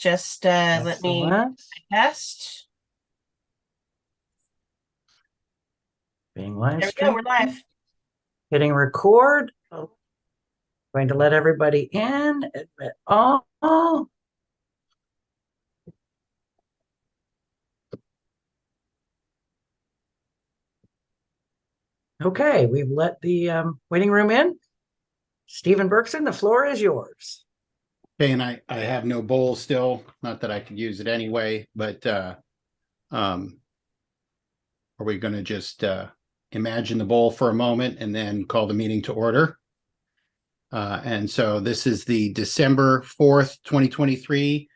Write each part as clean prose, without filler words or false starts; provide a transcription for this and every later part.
Just let me Excellent. test. Being live There we go. We're streamed. live. Hitting record. Going to let everybody in. Admit all. Okay, we've let the waiting room in. Stephen Berkson, the floor is yours. Okay, and I have no bowl still. Not that I could use it anyway, but are we going to just imagine the bowl for a moment and then call the meeting to order? And so this is the December 4th, 2023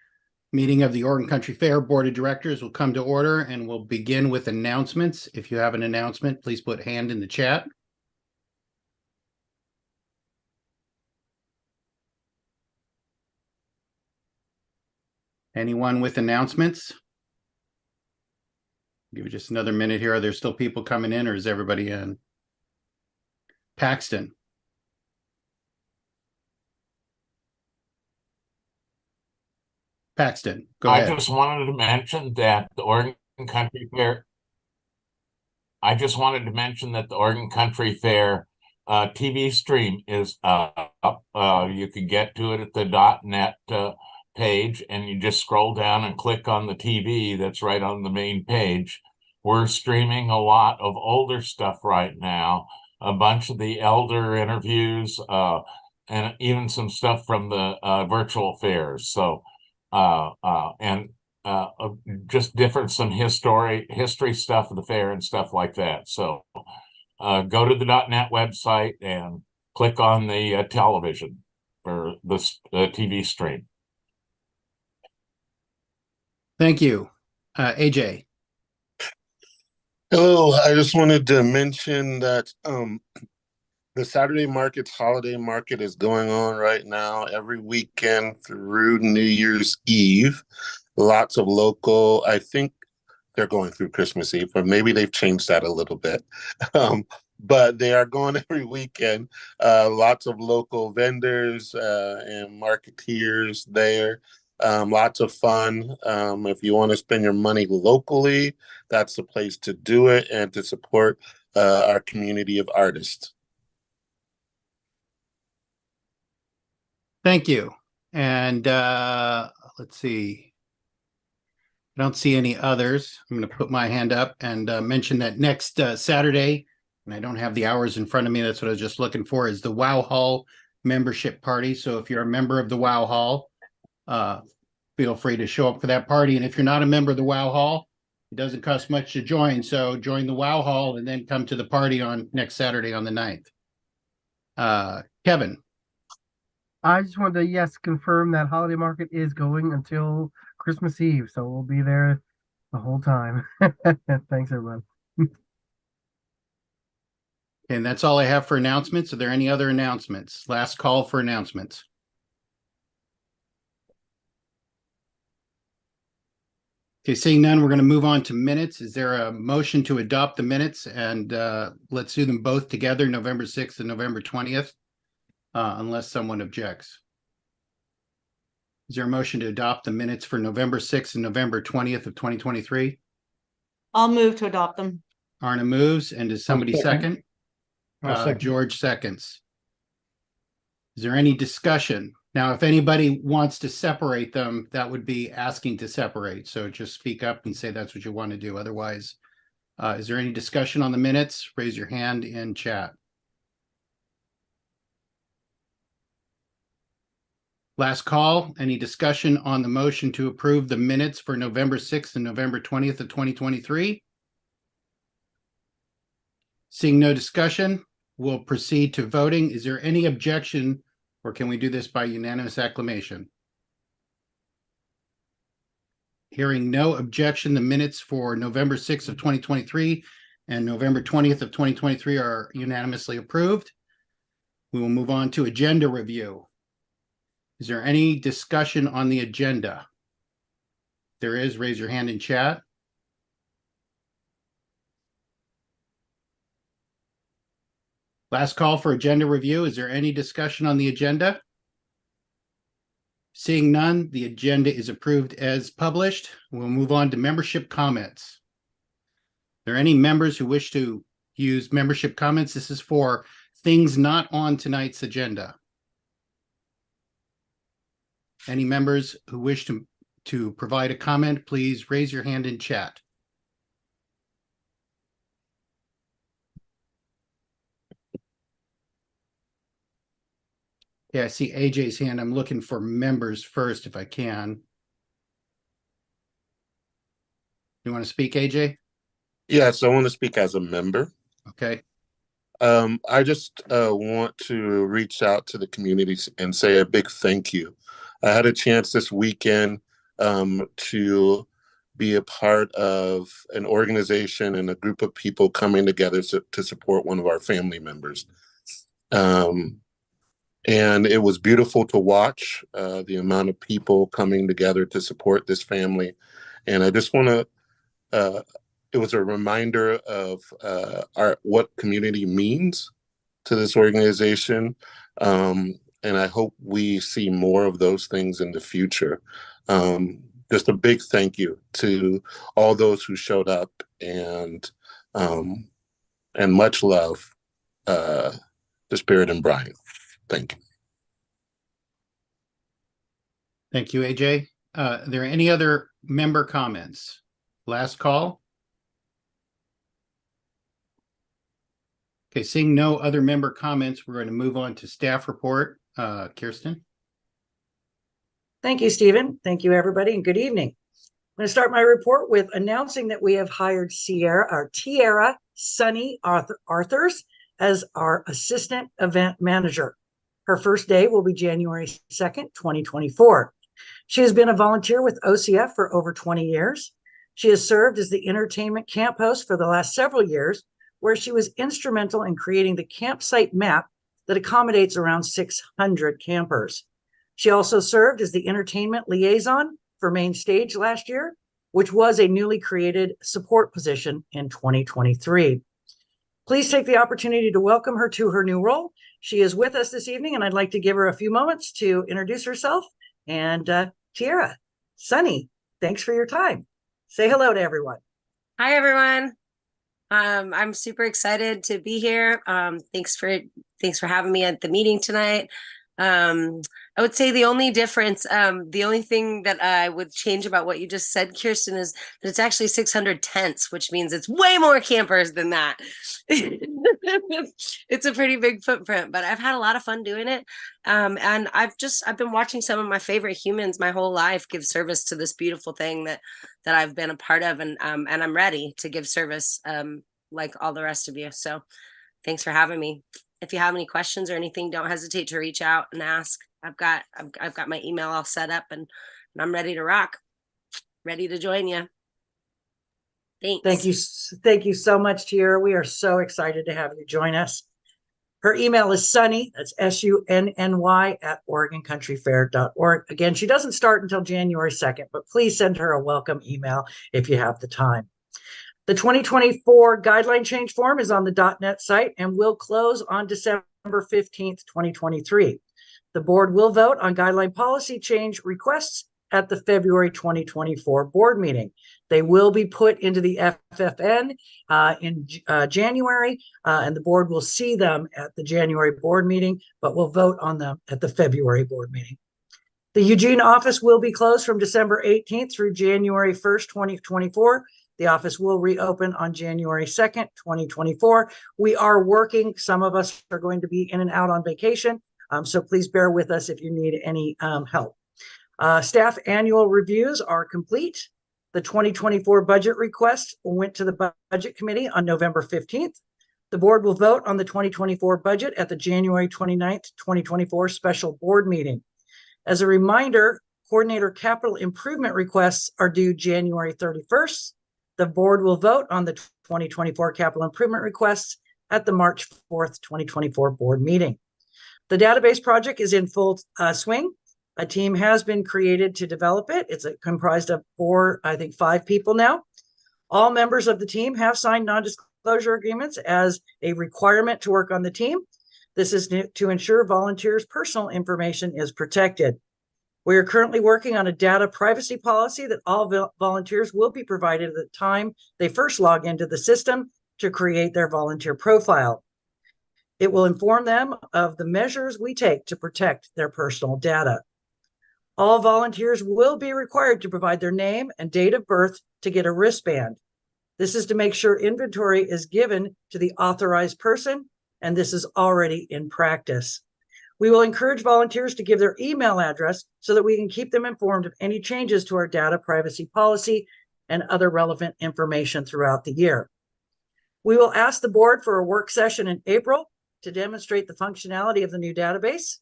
meeting of the Oregon Country Fair Board of Directors. Will come to order and we'll begin with announcements. If you have an announcement, please put hand in the chat. Anyone with announcements? Give it just another minute here. Are there still people coming in, or is everybody in? Paxton. Paxton, go ahead. I just wanted to mention that the Oregon Country Fair. I just wanted to mention that the Oregon Country Fair TV stream is up. You can get to it at the .net page, and you just scroll down and click on the TV that's right on the main page. We're streaming a lot of older stuff right now, a bunch of the elder interviews, and even some stuff from the virtual fairs. So, just different some history stuff of the fair and stuff like that. So go to the .net website and click on the television for the TV stream. Thank you. AJ. Hello, I just wanted to mention that the Saturday market's holiday market is going on right now every weekend through New Year's Eve. Lots of local, I think they're going through Christmas Eve, or maybe they've changed that a little bit. But they are going every weekend. Lots of local vendors and marketeers there. Lots of fun. If you want to spend your money locally, that's the place to do it and to support our community of artists. Thank you. And let's see. I don't see any others. I'm going to put my hand up and mention that next Saturday, and I don't have the hours in front of me, that's what I was just looking for, is the Wow Hall membership party. So if you're a member of the Wow Hall, feel free to show up for that party. And if you're not a member of the Wow Hall, it doesn't cost much to join. So join the Wow Hall and then come to the party on next Saturday on the 9th. Kevin. I just wanted to, yes, confirm that holiday market is going until Christmas Eve. So we'll be there the whole time. Thanks, everyone. And that's all I have for announcements. Are there any other announcements? Last call for announcements. Okay, seeing none, we're going to move on to minutes. Is there a motion to adopt the minutes? And let's do them both together, November 6th and November 20th, unless someone objects. Is there a motion to adopt the minutes for November 6th and November 20th of 2023? I'll move to adopt them. Arna moves, and does somebody second? Second. George seconds. Is there any discussion? Now, if anybody wants to separate them, that would be asking to separate. So just speak up and say that's what you want to do. Otherwise, is there any discussion on the minutes? Raise your hand in chat. Last call. Any discussion on the motion to approve the minutes for November 6th and November 20th of 2023? Seeing no discussion, we'll proceed to voting. Is there any objection, or can we do this by unanimous acclamation? Hearing no objection, the minutes for November 6th of 2023 and November 20th of 2023 are unanimously approved. We will move on to agenda review. Is there any discussion on the agenda? If there is, raise your hand in chat. Last call for agenda review. Is there any discussion on the agenda? Seeing none, the agenda is approved as published. We'll move on to membership comments. Are there any members who wish to use membership comments? This is for things not on tonight's agenda. Any members who wish to provide a comment, please raise your hand in chat. Yeah, I see AJ's hand. I'm looking for members first if I can. You want to speak, AJ? Yes, I want to speak as a member. Okay. I just want to reach out to the community and say a big thank you. I had a chance this weekend to be a part of an organization and a group of people coming together to support one of our family members. And it was beautiful to watch the amount of people coming together to support this family. And I just want to, it was a reminder of what community means to this organization. And I hope we see more of those things in the future. Just a big thank you to all those who showed up, and much love to Spirit and Brian. Thank you. Thank you, AJ. Are there any other member comments? Last call. Okay, seeing no other member comments, we're going to move on to staff report. Kirsten. Thank you, Stephen. Thank you, everybody, and good evening. I'm going to start my report with announcing that we have hired Tiara Sunny Arthurs as our assistant event manager. Her first day will be January 2nd, 2024. She has been a volunteer with OCF for over 20 years. She has served as the entertainment camp host for the last several years, where she was instrumental in creating the campsite map that accommodates around 600 campers. She also served as the entertainment liaison for Main Stage last year, which was a newly created support position in 2023. Please take the opportunity to welcome her to her new role. She is with us this evening, and I'd like to give her a few moments to introduce herself. And Tiara, Sunny, thanks for your time. Say hello to everyone. Hi, everyone. I'm super excited to be here. Thanks for having me at the meeting tonight. I would say the only difference, the only thing that I would change about what you just said, Kirsten, is that it's actually 600 tents, which means it's way more campers than that. It's a pretty big footprint, but I've had a lot of fun doing it. And I've been watching some of my favorite humans my whole life give service to this beautiful thing that I've been a part of, and I'm ready to give service like all the rest of you. So thanks for having me. If you have any questions or anything, don't hesitate to reach out and ask. I've got my email all set up, and I'm ready to rock, ready to join you. Thanks. Thank you so much, Tiara. We are so excited to have you join us. Her email is Sunny, that's SUNNY @OregonCountryFair.org. Again, she doesn't start until January 2nd, but please send her a welcome email if you have the time. The 2024 guideline change form is on the .NET site and will close on December 15th, 2023. The board will vote on guideline policy change requests at the February 2024 board meeting. They will be put into the FFN in January, and the board will see them at the January board meeting, but will vote on them at the February board meeting. The Eugene office will be closed from December 18th through January 1st, 2024. The office will reopen on January 2nd, 2024. We are working. Some of us are going to be in and out on vacation, so please bear with us if you need any help. Staff annual reviews are complete. The 2024 budget request went to the Budget Committee on November 15th. The board will vote on the 2024 budget at the January 29th, 2024 special board meeting. As a reminder, coordinator capital improvement requests are due January 31st. The board will vote on the 2024 capital improvement requests at the March 4th, 2024 board meeting. The database project is in full swing. A team has been created to develop it. It's comprised of 5 people now. All members of the team have signed non-disclosure agreements as a requirement to work on the team. This is to ensure volunteers' personal information is protected. We are currently working on a data privacy policy that all volunteers will be provided at the time they first log into the system to create their volunteer profile. It will inform them of the measures we take to protect their personal data. All volunteers will be required to provide their name and date of birth to get a wristband. This is to make sure inventory is given to the authorized person, and this is already in practice. We will encourage volunteers to give their email address so that we can keep them informed of any changes to our data privacy policy and other relevant information throughout the year. We will ask the board for a work session in April to demonstrate the functionality of the new database.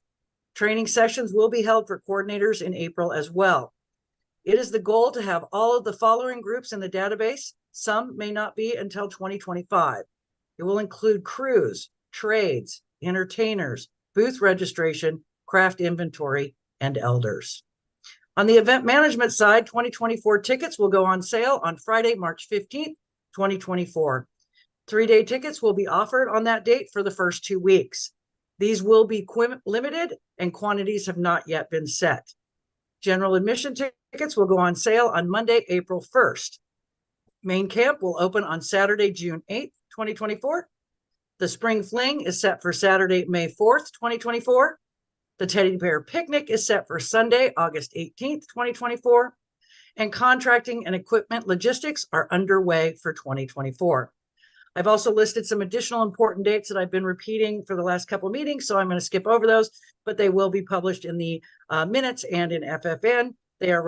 Training sessions will be held for coordinators in April as well. It is the goal to have all of the following groups in the database. Some may not be until 2025. It will include crews, trades, entertainers, booth registration, craft inventory, and elders. On the event management side, 2024 tickets will go on sale on Friday, March 15th, 2024. 3-day tickets will be offered on that date for the first 2 weeks. These will be limited and quantities have not yet been set. General admission tickets will go on sale on Monday, April 1st. Main camp will open on Saturday, June 8th, 2024. The Spring Fling is set for Saturday, May 4th, 2024. The Teddy Bear Picnic is set for Sunday, August 18th, 2024. And contracting and equipment logistics are underway for 2024. I've also listed some additional important dates that I've been repeating for the last couple of meetings, so I'm going to skip over those, but they will be published in the minutes and in FFN. They are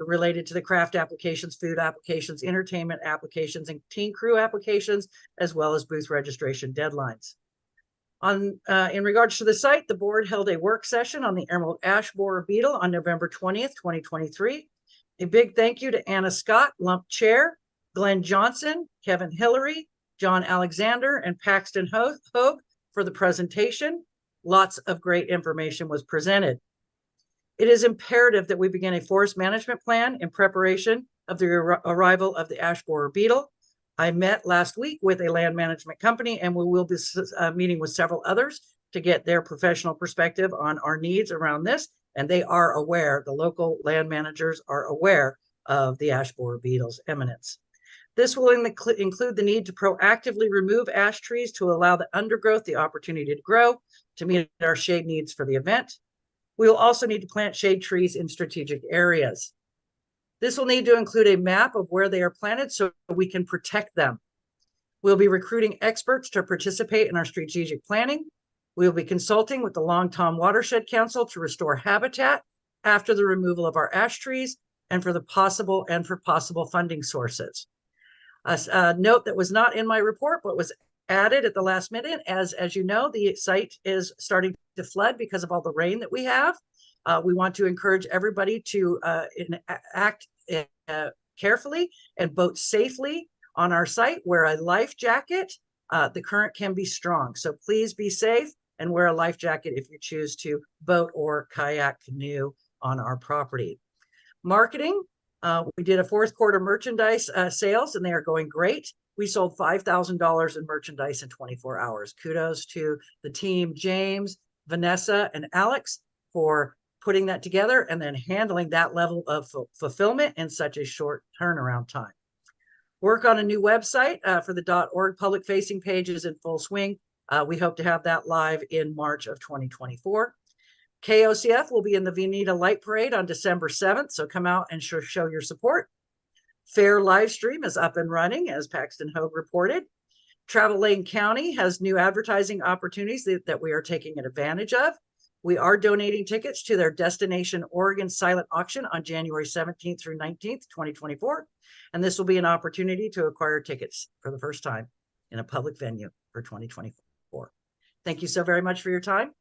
related to the craft applications, food applications, entertainment applications, and teen crew applications, as well as booth registration deadlines. In regards to the site, the board held a work session on the Emerald Ash Borer Beetle on November 20th, 2023. A big thank you to Anna Scott, Lump Chair, Glenn Johnson, Kevin Hillary, John Alexander, and Paxton Hogue for the presentation. Lots of great information was presented. It is imperative that we begin a forest management plan in preparation of the arrival of the ash borer beetle. I met last week with a land management company, and we will be meeting with several others to get their professional perspective on our needs around this. And they are aware, the local land managers are aware of the ash borer beetle's imminence. This will include the need to proactively remove ash trees to allow the undergrowth the opportunity to grow to meet our shade needs for the event. We will also need to plant shade trees in strategic areas. This will need to include a map of where they are planted so we can protect them. We'll be recruiting experts to participate in our strategic planning. We will be consulting with the Long Tom Watershed Council to restore habitat after the removal of our ash trees and for possible funding sources. A note that was not in my report, but was added at the last minute. As you know, the site is starting to flood because of all the rain that we have. We want to encourage everybody to act carefully and boat safely on our site. Wear a life jacket. The current can be strong, so please be safe and wear a life jacket if you choose to boat or kayak canoe on our property. Marketing. We did a fourth quarter merchandise sales, and they are going great. We sold $5,000 in merchandise in 24 hours. Kudos to the team, James, Vanessa, and Alex, for putting that together and then handling that level of fulfillment in such a short turnaround time. Work on a new website for the .org public facing page is in full swing. We hope to have that live in March of 2024. KOCF will be in the Veneta Light Parade on December 7th, so come out and show your support. Fair live stream is up and running, as Paxton Hogue reported. Travel Lane County has new advertising opportunities that we are taking advantage of. We are donating tickets to their Destination Oregon silent auction on January 17th through 19th, 2024. And this will be an opportunity to acquire tickets for the first time in a public venue for 2024. Thank you so very much for your time.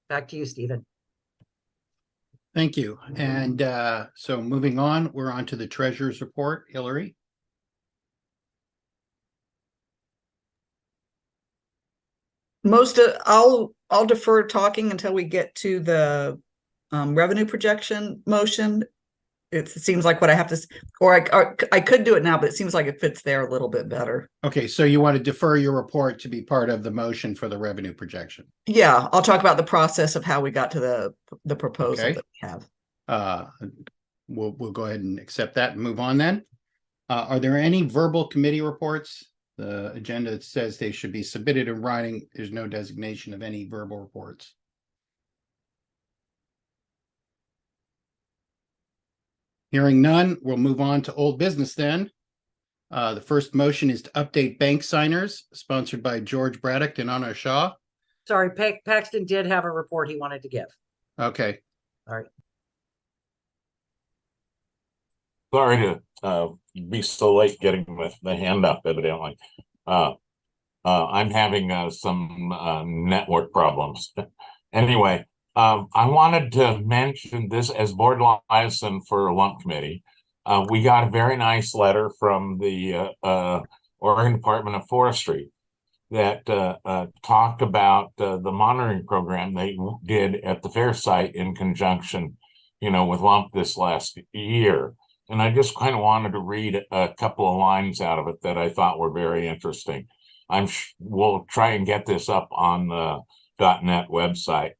Back to you, Stephen. Thank you. And so moving on, we're on to the treasurer's report. Hillary. I'll defer talking until we get to the revenue projection motion. it seems like what I have to, or I could do it now, but it seems like it fits there a little bit better. Okay, so you want to defer your report to be part of the motion for the revenue projection. Yeah, I'll talk about the process of how we got to the proposal Okay. that we have. We'll go ahead and accept that and move on then. Are there any verbal committee reports? The agenda says they should be submitted in writing. There's no designation of any verbal reports. Hearing none, we'll move on to old business then. The first motion is to update bank signers, sponsored by George Braddock and Anna Shaw. Sorry, Paxton did have a report he wanted to give. Okay. All right. Sorry to be so late getting the hand up, evidently. I'm having some network problems. Anyway, I wanted to mention this as board liaison for lump committee. We got a very nice letter from the Oregon Department of Forestry that talked about the monitoring program they did at the fair site in conjunction, with lump this last year. And I just kind of wanted to read a couple of lines out of it that I thought were very interesting. We'll try and get this up on the .net website.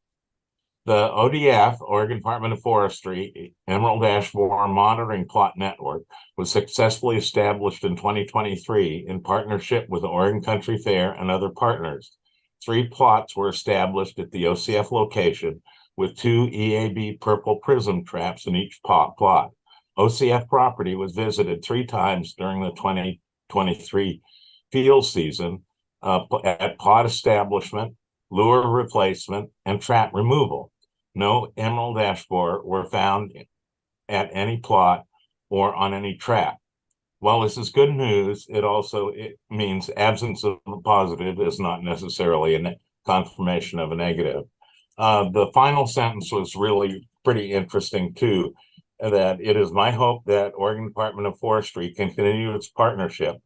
The ODF, Oregon Department of Forestry, Emerald Ash Borer Monitoring Plot Network, was successfully established in 2023 in partnership with the Oregon Country Fair and other partners. 3 plots were established at the OCF location with 2 EAB purple prism traps in each plot. OCF property was visited 3 times during the 2023 field season at plot establishment, lure replacement, and trap removal. No emerald ash borer were found at any plot or on any trap. While this is good news, it means absence of a positive is not necessarily a confirmation of a negative. The final sentence was really pretty interesting too, that it is my hope that Oregon Department of Forestry can continue its partnership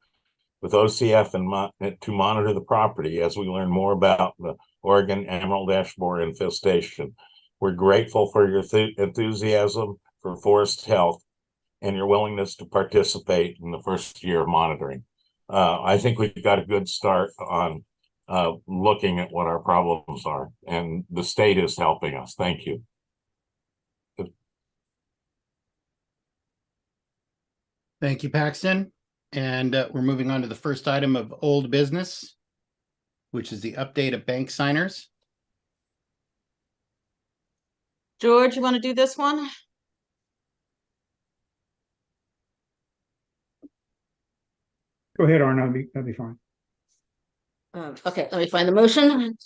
with OCF and to monitor the property as we learn more about the Oregon emerald ash borer infestation. We're grateful for your enthusiasm for forest health and your willingness to participate in the first year of monitoring. I think we've got a good start on looking at what our problems are, and the state is helping us. Thank you. Thank you, Paxton. And we're moving on to the first item of old business, which is the update of bank signers. George, you want to do this one? Go ahead, Arno. That'd be fine. Okay, let me find the motion.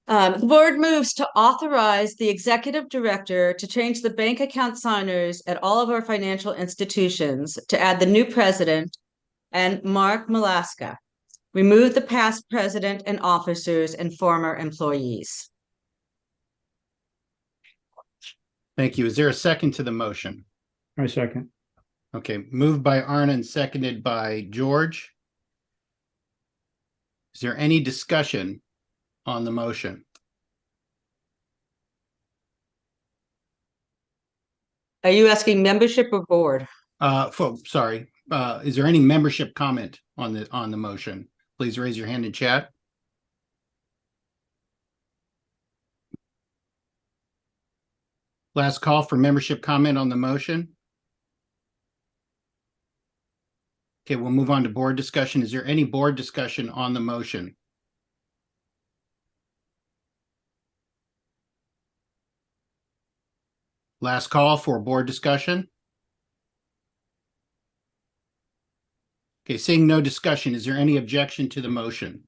The board moves to authorize the executive director to change the bank account signers at all of our financial institutions, to add the new president and Mark Malaska, remove the past president and officers and former employees. Thank you. Is there a second to the motion? I second. Okay, moved by Arna and seconded by George. Is there any discussion on the motion? Are you asking membership or board? Sorry. Is there any membership comment on the motion? Please raise your hand in chat. Last call for membership comment on the motion. Okay, we'll move on to board discussion. Is there any board discussion on the motion? Last call for board discussion. Okay, seeing no discussion, is there any objection to the motion?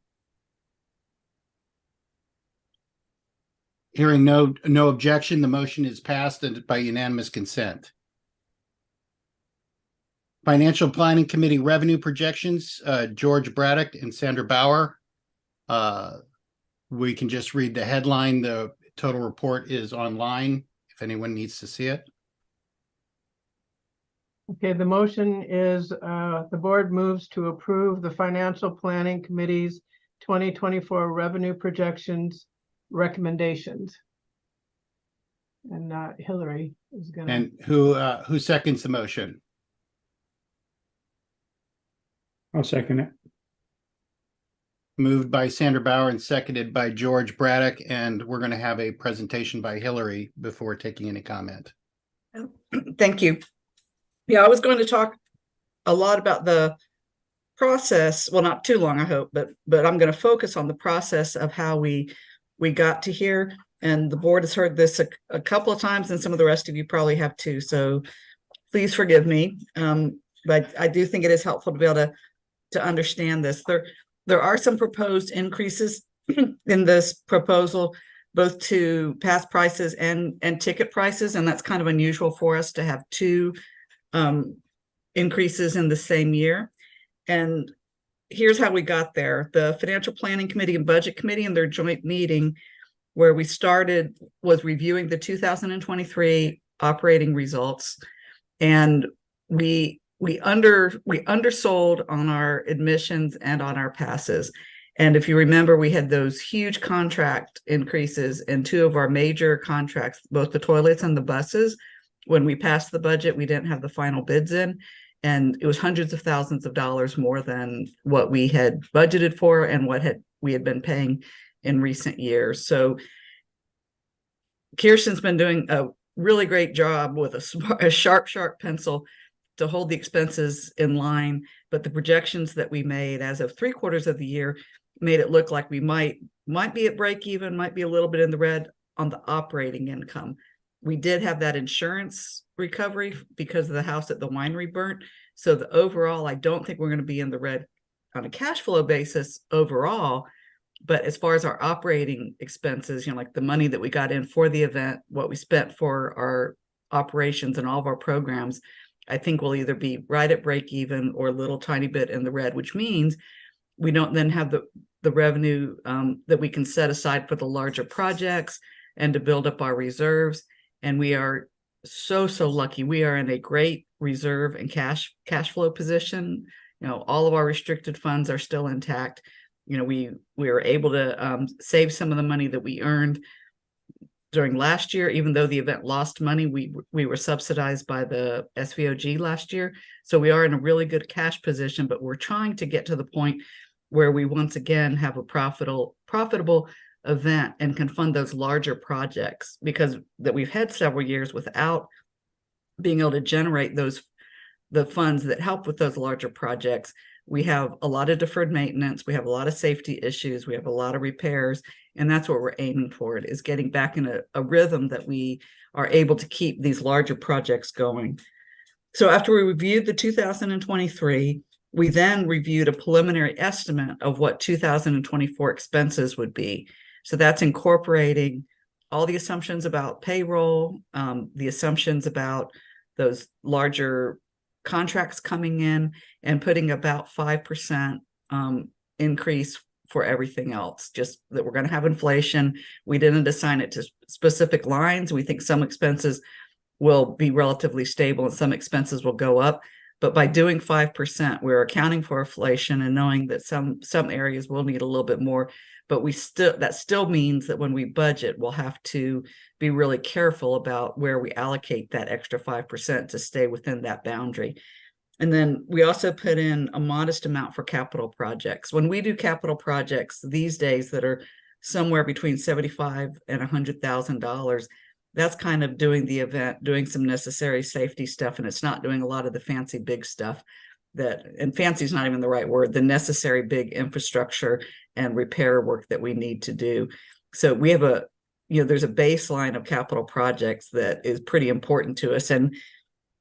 Hearing no objection, the motion is passed by unanimous consent. Financial Planning Committee revenue projections, George Braddock and Sandra Bauer. We can just read the headline. The total report is online if anyone needs to see it. Okay, the motion is the board moves to approve the Financial Planning Committee's 2024 revenue projections recommendations. and Hillary is gonna. And who seconds the motion? I'll second it. Moved by Sandra Bauer and seconded by George Braddock, and we're going to have a presentation by Hillary before taking any comment. Thank you. Yeah, I was going to talk a lot about the process. Well, not too long, I hope, but I'm going to focus on the process of how we got to here. And the board has heard this a couple of times, and some of the rest of you probably have too. So please forgive me. But I do think it is helpful to be able to understand this. There are some proposed increases in this proposal, both to past prices and ticket prices, and that's kind of unusual for us to have two increases in the same year. And here's how we got there. The Financial Planning Committee and Budget Committee in their joint meeting, where we started, was reviewing the 2023 operating results, and we undersold on our admissions and on our passes. And if you remember, we had those huge contract increases in two of our major contracts, both the toilets and the buses. When we passed the budget, we didn't have the final bids in, and it was hundreds of thousands of dollars more than what we had budgeted for and what we had been paying in recent years. So Kirsten's been doing a really great job with a sharp pencil to hold the expenses in line, but the projections that we made as of 3/4 of the year made it look like we might be at break even, might be a little bit in the red on the operating income. We did have that insurance recovery because of the house at the winery burnt. So the overall, I don't think we're going to be in the red on a cash flow basis overall. But as far as our operating expenses, like the money that we got in for the event, what we spent for our operations and all of our programs, I think we'll either be right at break even or a little tiny bit in the red, which means we don't then have the revenue that we can set aside for the larger projects and to build up our reserves. And we are so lucky. We are in a great reserve and cash flow position. All of our restricted funds are still intact. We were able to save some of the money that we earned during last year. Even though the event lost money, we were subsidized by the SVOG last year. So we are in a really good cash position, but we're trying to get to the point where we once again have a profitable event and can fund those larger projects, because that we've had several years without being able to generate the funds that help with those larger projects. We have a lot of deferred maintenance. We have a lot of safety issues. We have a lot of repairs. And that's what we're aiming for, is getting back in a rhythm that we are able to keep these larger projects going. So after we reviewed the 2023, we then reviewed a preliminary estimate of what 2024 expenses would be. So that's incorporating all the assumptions about payroll, the assumptions about those larger contracts coming in, and putting about 5% increase for everything else, just that we're going to have inflation. We didn't assign it to specific lines. We think some expenses will be relatively stable and some expenses will go up. But by doing 5%, we're accounting for inflation and knowing that some areas will need a little bit more. But that still means that when we budget, we'll have to be really careful about where we allocate that extra 5% to stay within that boundary. And then we also put in a modest amount for capital projects. When we do capital projects these days that are somewhere between $75,000 and $100,000, that's kind of doing the event, doing some necessary safety stuff, and it's not doing a lot of the fancy big stuff and fancy is not even the right word, the necessary big infrastructure and repair work that we need to do. So we have there's a baseline of capital projects that is pretty important to us. And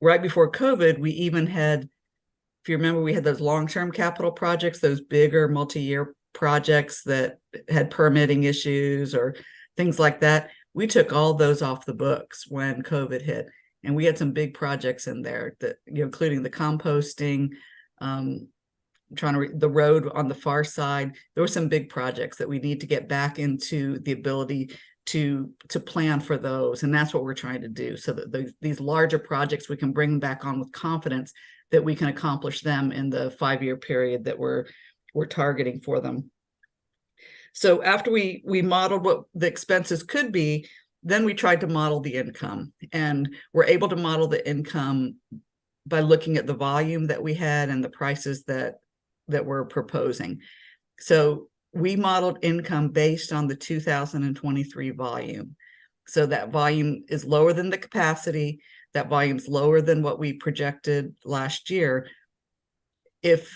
right before COVID, we even had, if you remember, we had those long-term capital projects, those bigger multi-year projects that had permitting issues or things like that. We took all those off the books when COVID hit. And we had some big projects in there that, including the composting, the road on the far side. There were some big projects that we need to get back into the ability to plan for those. And that's what we're trying to do, so that these larger projects, we can bring them back on with confidence that we can accomplish them in the 5-year period that we're targeting for them. So after we modeled what the expenses could be, then we tried to model the income, and we're able to model the income by looking at the volume that we had and the prices that we're proposing. So we modeled income based on the 2023 volume. So that volume is lower than the capacity. That volume's lower than what we projected last year. If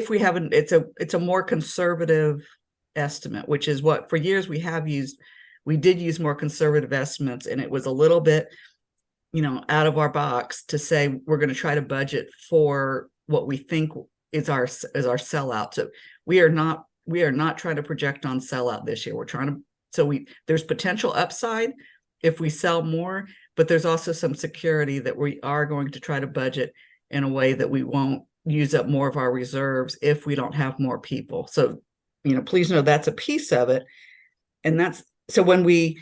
we haven't, it's a more conservative estimate, which is what for years we have used. We did use more conservative estimates, and it was a little bit, out of our box to say we're going to try to budget for what we think is our sellout. So we are not trying to project on sellout this year. We're trying to, there's potential upside if we sell more, but there's also some security that we are going to try to budget in a way that we won't use up more of our reserves if we don't have more people. So, please know that's a piece of it. And that's, so when we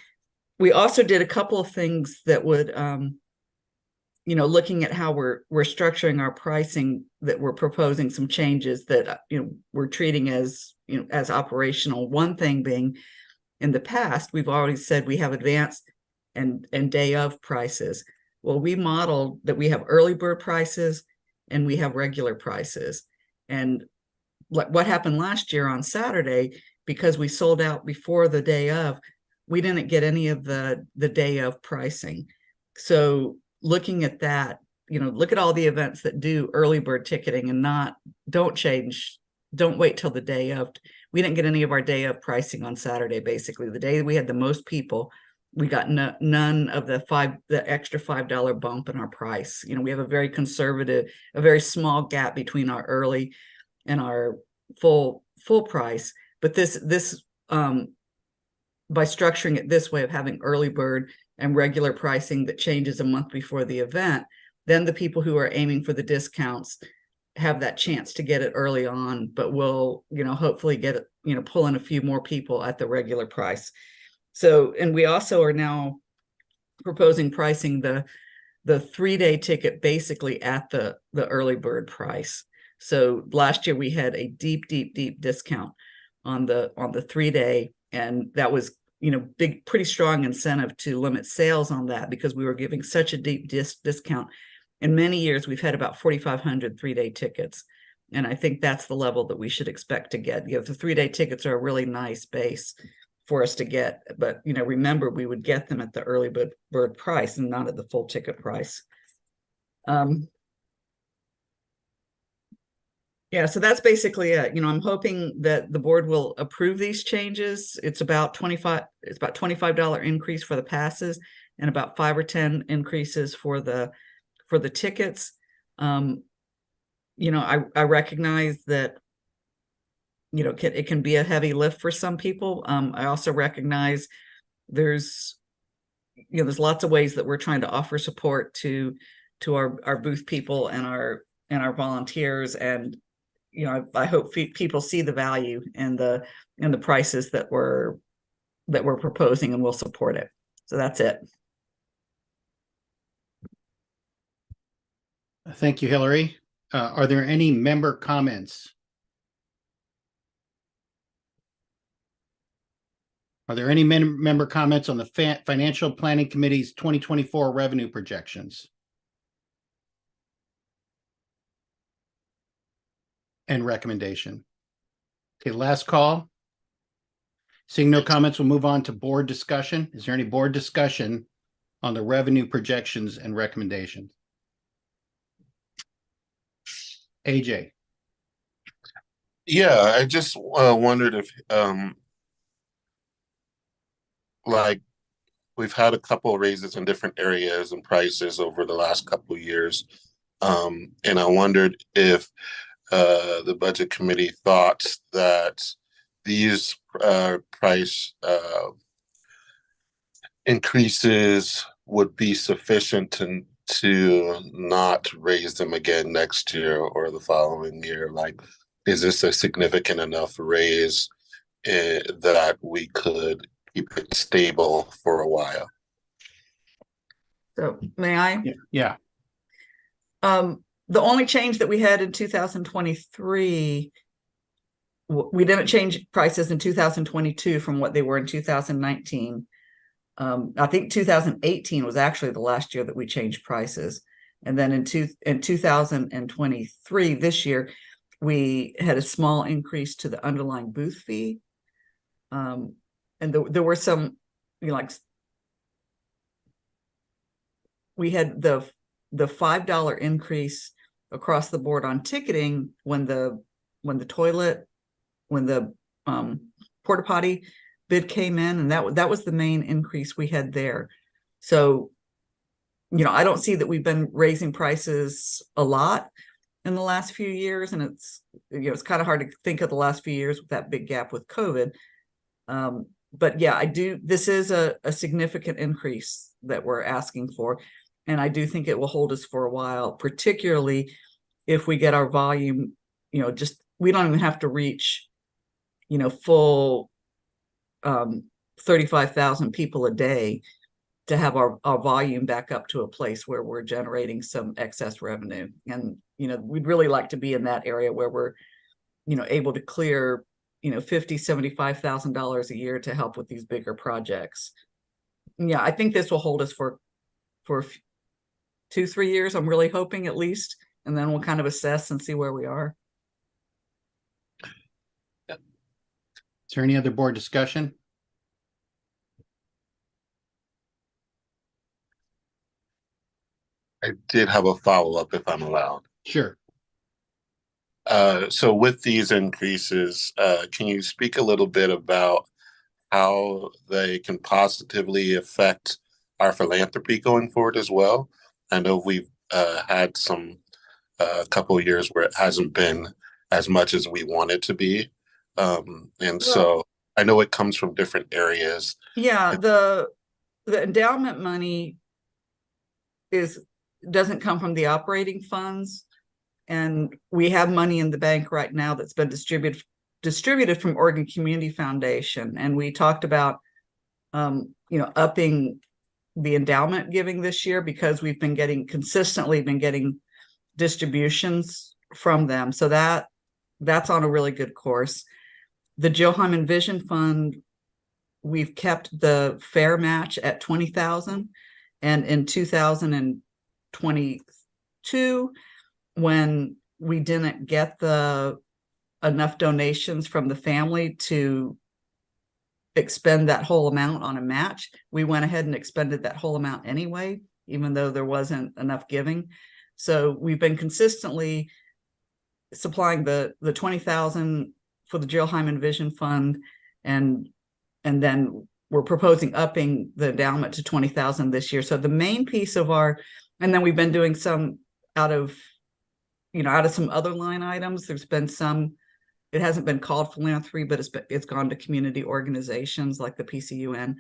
also did a couple of things that would, looking at how we're structuring our pricing, that we're proposing some changes that, we're treating as, as operational. One thing being, in the past, we've already said we have advanced and day of prices. Well, we modeled that we have early bird prices and we have regular prices. And what happened last year on Saturday, because we sold out before the day of, we didn't get any of the day of pricing. So looking at that, look at all the events that do early bird ticketing and don't wait till the day of. We didn't get any of our day of pricing on Saturday. Basically, the day we had the most people, we got none of the extra $5 bump in our price. We have a very conservative, a very small gap between our early and our full price. But this by structuring it this way of having early bird and regular pricing that changes a month before the event, then the people who are aiming for the discounts have that chance to get it early on, but will, hopefully get it, pull in a few more people at the regular price. So, and we also are now proposing pricing the 3-day ticket basically at the early bird price. So last year we had a deep discount on the 3-day, and that was, big, pretty strong incentive to limit sales on that because we were giving such a deep discount. In many years, we've had about 4,500 3-day tickets. And I think that's the level that we should expect to get. The 3-day tickets are a really nice base for us to get. But, remember, we would get them at the early bird price and not at the full ticket price. Yeah, so that's basically it. I'm hoping that the board will approve these changes. It's about $25 increase for the passes and about 5 or 10 increases for the tickets. I recognize that, it can be a heavy lift for some people. I also recognize there's lots of ways that we're trying to offer support to our booth people and our volunteers. And, I hope people see the value and the prices that we're proposing, and will support it. So that's it. Thank you, Hillary. Are there any member comments? Are there any member comments on the Financial Planning Committee's 2024 revenue projections and recommendation? Okay, last call. Seeing no comments, we'll move on to board discussion. Is there any board discussion on the revenue projections and recommendations? AJ. Yeah, I just wondered if, we've had a couple of raises in different areas and prices over the last couple of years. And I wondered if the budget committee thought that these price increases would be sufficient to not raise them again next year or the following year. Is this a significant enough raise that we could keep it stable for a while? So may I? Yeah. The only change that we had in 2023, we didn't change prices in 2022 from what they were in 2019. I think 2018 was actually the last year that we changed prices. And then in 2023, this year, we had a small increase to the underlying booth fee. And there were some, like, we had the $5 increase across the board on ticketing when the porta potty bid came in, and that was the main increase we had there. So, I don't see that we've been raising prices a lot in the last few years, and it's kind of hard to think of the last few years with that big gap with COVID. But yeah, this is a significant increase that we're asking for, and I do think it will hold us for a while, particularly if we get our volume, we don't even have to reach, full 35,000 people a day to have our volume back up to a place where we're generating some excess revenue. And, we'd really like to be in that area where we're, able to clear, $50,000, $75,000 a year to help with these bigger projects. Yeah, I think this will hold us for 2-3 years. I'm really hoping, at least, and then we'll kind of assess and see where we are. Is there any other board discussion? I did have a follow-up if I'm allowed. Sure. So with these increases, can you speak a little bit about how they can positively affect our philanthropy going forward as well? I know we've had a couple of years where it hasn't been as much as we want it to be. So I know it comes from different areas. Yeah, the endowment money doesn't come from the operating funds, and we have money in the bank right now that's been distributed from Oregon Community Foundation, and we talked about upping the endowment giving this year because we've been consistently getting distributions from them, so that's on a really good course. The Jill Hyman Vision Fund, we've kept the fair match at $20,000, and in 2022, when we didn't get enough donations from the family to expend that whole amount on a match, we went ahead and expended that whole amount anyway, even though there wasn't enough giving. So we've been consistently supplying the $20,000 for the Jill Hyman Vision Fund, and then we're proposing upping the endowment to $20,000 this year. So the main piece of and then we've been doing some out of some other line items. There's been some, it hasn't been called philanthropy, but it's gone to community organizations like the PCUN.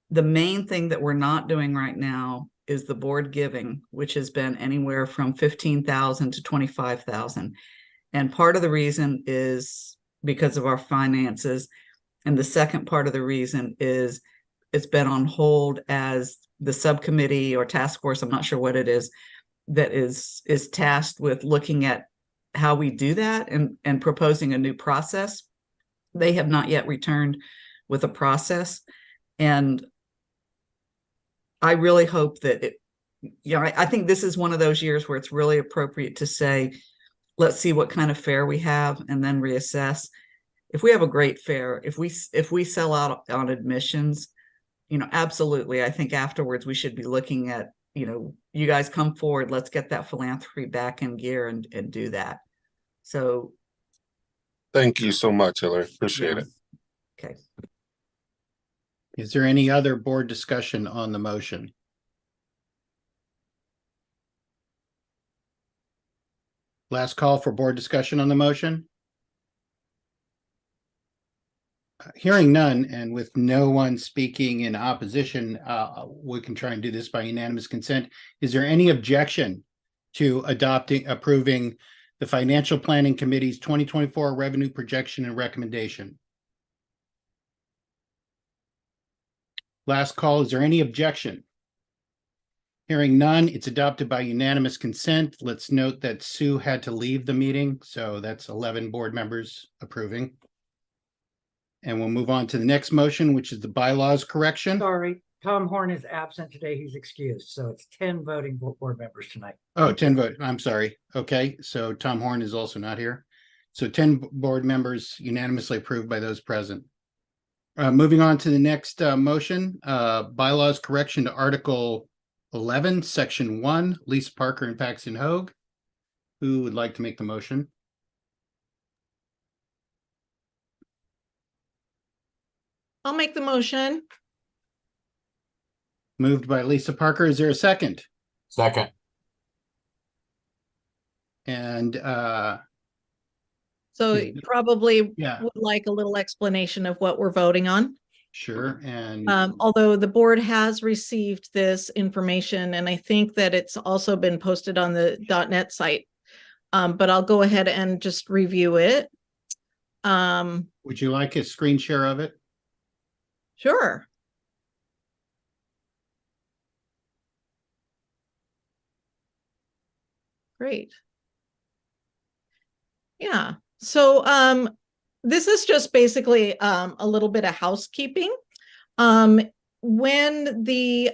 The main thing that we're not doing right now is the board giving, which has been anywhere from $15,000 to $25,000. And part of the reason is because of our finances. And the second part of the reason is it's been on hold as the subcommittee or task force, I'm not sure what it is, that is tasked with looking at how we do that and proposing a new process. They have not yet returned with a process. And I really hope that I think this is one of those years where it's really appropriate to say, let's see what kind of fair we have and then reassess. If we have a great fair, if we sell out on admissions, absolutely, I think afterwards we should be looking at, you guys come forward, let's get that philanthropy back in gear and do that. So thank you so much, Hillary. Appreciate it. Okay. Is there any other board discussion on the motion? Last call for board discussion on the motion. Hearing none, and with no one speaking in opposition, we can try and do this by unanimous consent. Is there any objection to approving the Financial Planning Committee's 2024 revenue projection and recommendation? Last call, is there any objection? Hearing none, it's adopted by unanimous consent. Let's note that Sue had to leave the meeting, so that's 11 board members approving. And we'll move on to the next motion, which is the bylaws correction. Sorry, Tom Horn is absent today. He's excused. So it's 10 voting board members tonight. Oh, 10 vote. I'm sorry. Okay, so Tom Horn is also not here. So 10 board members unanimously approved by those present. Moving on to the next motion, bylaws correction to Article 11, Section 1, Lisa Parker and Paxton Hoag. Who would like to make the motion? I'll make the motion. Moved by Lisa Parker. Is there a second? Second. And So Yeah. you probably Yeah. would like a little explanation of what we're voting on. sure. And Although the board has received this information, and I think that it's also been posted on the .NET site. But I'll go ahead and just review it. would you like a screen share of it? Sure. Great. Yeah. So this is just basically a little bit of housekeeping. When the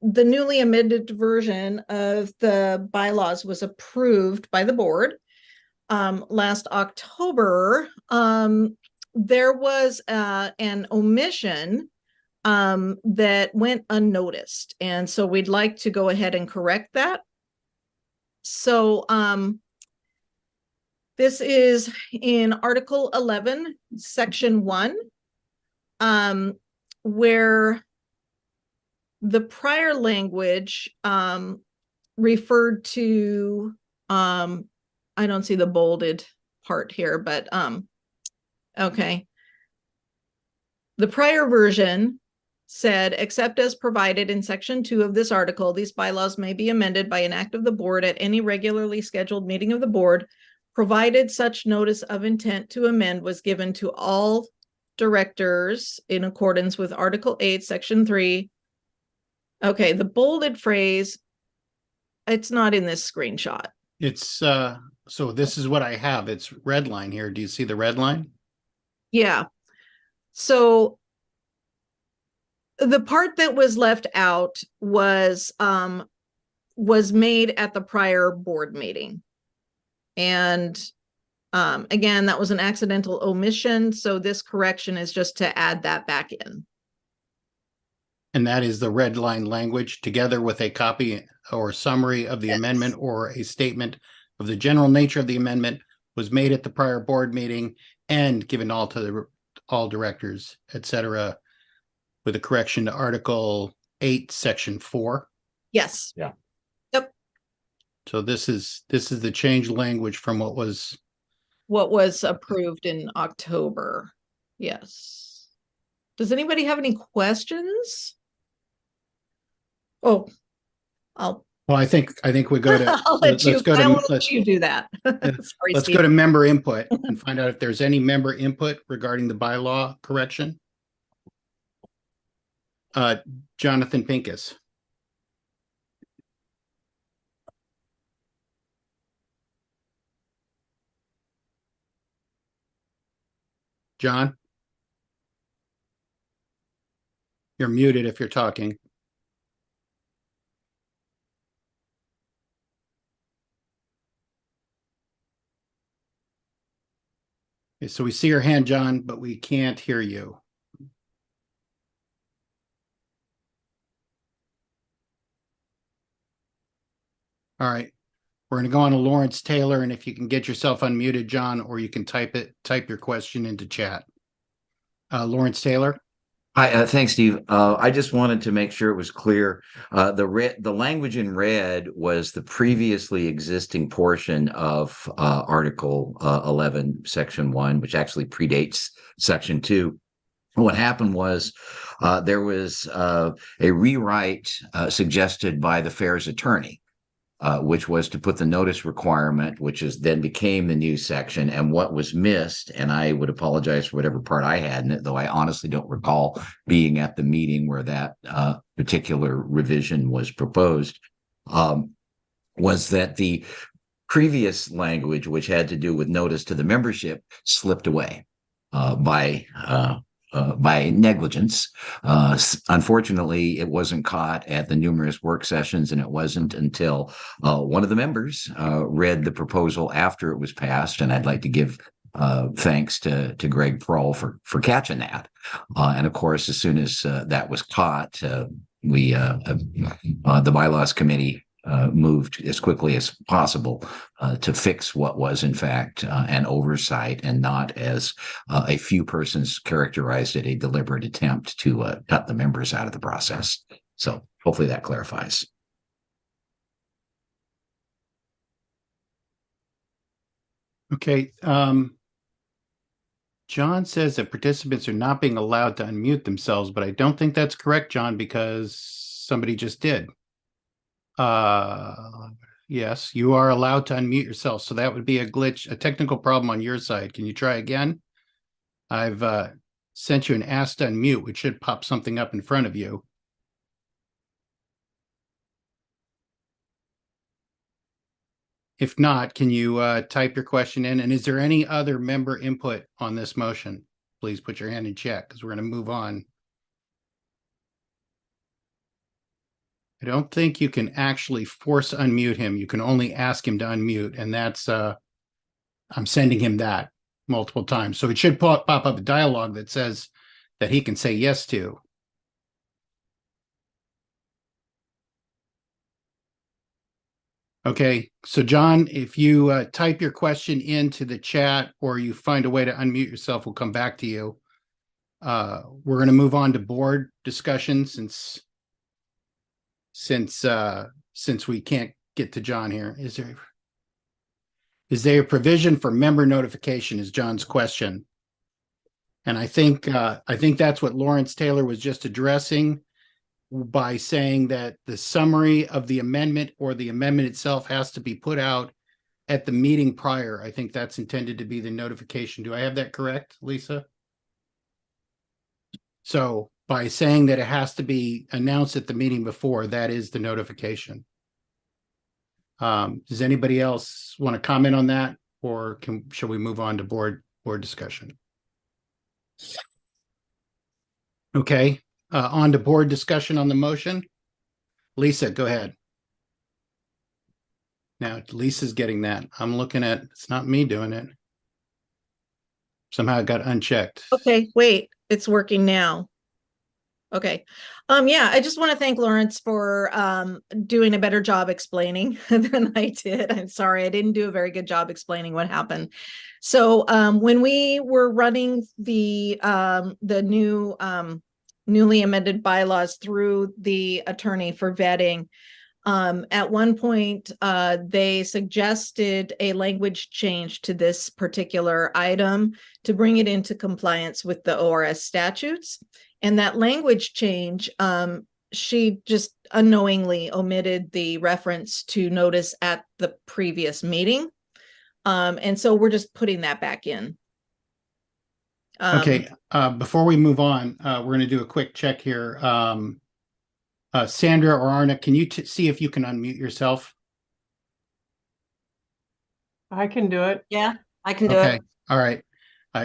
newly amended version of the bylaws was approved by the board last October, there was an omission that went unnoticed. And so we'd like to go ahead and correct that. So this is in Article 11, Section 1, where the prior language referred to, I don't see the bolded part here, but okay. The prior version said, except as provided in Section 2 of this article, these bylaws may be amended by an act of the board at any regularly scheduled meeting of the board, provided such notice of intent to amend was given to all directors in accordance with Article 8, Section 3. Okay, the bolded phrase, it's not in this screenshot. It's so this is what I have. It's red line here. Do you see the red line? Yeah. So the part that was left out was made at the prior board meeting. And again, that was an accidental omission. So this correction is just to add that back in. And that is the red line language together with a copy or summary of the Yes. amendment or a statement of the general nature of the amendment was made at the prior board meeting and given all to all directors, etc., with a correction to Article 8, Section 4. Yes. Yeah. Yep. So this is the changed language from what was Approved in October. Yes. Does anybody have any questions? Oh, well, I think we go to I'll let you do that. Sorry, let's Steve. go to member input and find out if there's any member input regarding the bylaw correction. Jonathan Pincus. John? You're muted if you're talking. Okay, so we see your hand, John, but we can't hear you. All right, we're going to go on to Lawrence Taylor, and if you can get yourself unmuted, John, or you can type your question into chat. Lawrence Taylor. Hi, thanks, Steve. I just wanted to make sure it was clear. The language in red was the previously existing portion of Article 11, Section 1, which actually predates Section 2. What happened was there was a rewrite suggested by the fair's attorney, which was to put the notice requirement, which is then became the new section. And what was missed, and I would apologize for whatever part I had in it, though I honestly don't recall being at the meeting where that particular revision was proposed, was that the previous language, which had to do with notice to the membership, slipped away by negligence. Unfortunately, it wasn't caught at the numerous work sessions, and it wasn't until one of the members read the proposal after it was passed. And I'd like to give thanks to Greg Prohl for catching that. And of course, as soon as that was caught, the bylaws committee moved as quickly as possible to fix what was in fact an oversight, and not, as a few persons characterized it, a deliberate attempt to cut the members out of the process. So hopefully that clarifies. Okay. John says that participants are not being allowed to unmute themselves, but I don't think that's correct, John, because somebody just did. Yes, you are allowed to unmute yourself. So that would be a glitch, a technical problem on your side. Can you try again? I've sent you an ask to unmute, which should pop something up in front of you. If not, can you type your question in? And is there any other member input on this motion? Please put your hand in chat, because we're going to move on. I don't think you can actually force unmute him. You can only ask him to unmute, and that's I'm sending him that multiple times. So it should pop up a dialogue that says that he can say yes to. Okay, so John, if you type your question into the chat, or you find a way to unmute yourself, we'll come back to you. We're going to move on to board discussion since we can't get to John here. Is there a provision for member notification is John's question. And I think that's what Lawrence Taylor was just addressing by saying that the summary of the amendment or the amendment itself has to be put out at the meeting prior. I think that's intended to be the notification. Do I have that correct, Lisa? So by saying that it has to be announced at the meeting before, that is the notification. Does anybody else want to comment on that, or shall we move on to board discussion? Okay, on to board discussion on the motion. Lisa, go ahead. Now, Lisa's getting that. I'm looking at, it's not me doing it. Somehow it got unchecked. Okay, wait, it's working now. Okay. Yeah, I just want to thank Lawrence for doing a better job explaining than I did. I'm sorry, I didn't do a very good job explaining what happened. So when we were running the new newly amended bylaws through the attorney for vetting, at one point they suggested a language change to this particular item to bring it into compliance with the ORS statutes. And that language change, she just unknowingly omitted the reference to notice at the previous meeting. And so we're just putting that back in. Okay, before we move on, we're going to do a quick check here. Sandra or Arna, can you see if you can unmute yourself? I can do it. Yeah, I can do Okay, it. all right.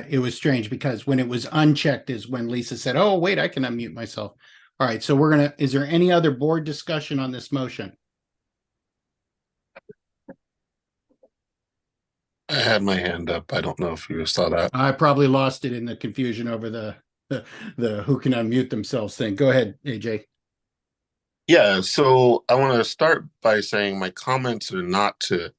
It was strange because when it was unchecked is when Lisa said, oh, wait, I can unmute myself. All right, so is there any other board discussion on this motion? I had my hand up. I don't know if you saw that. I probably lost it in the confusion over the who can unmute themselves thing. Go ahead, AJ. Yeah, so I want to start by saying my comments are not to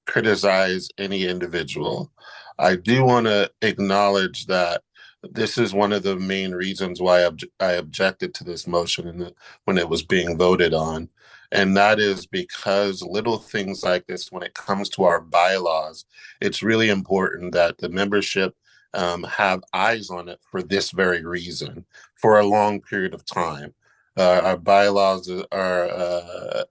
criticize any individual. I do want to acknowledge that this is one of the main reasons why I objected to this motion when it was being voted on. And that is because little things like this, when it comes to our bylaws, it's really important that the membership have eyes on it for this very reason, for a long period of time. Our bylaws are,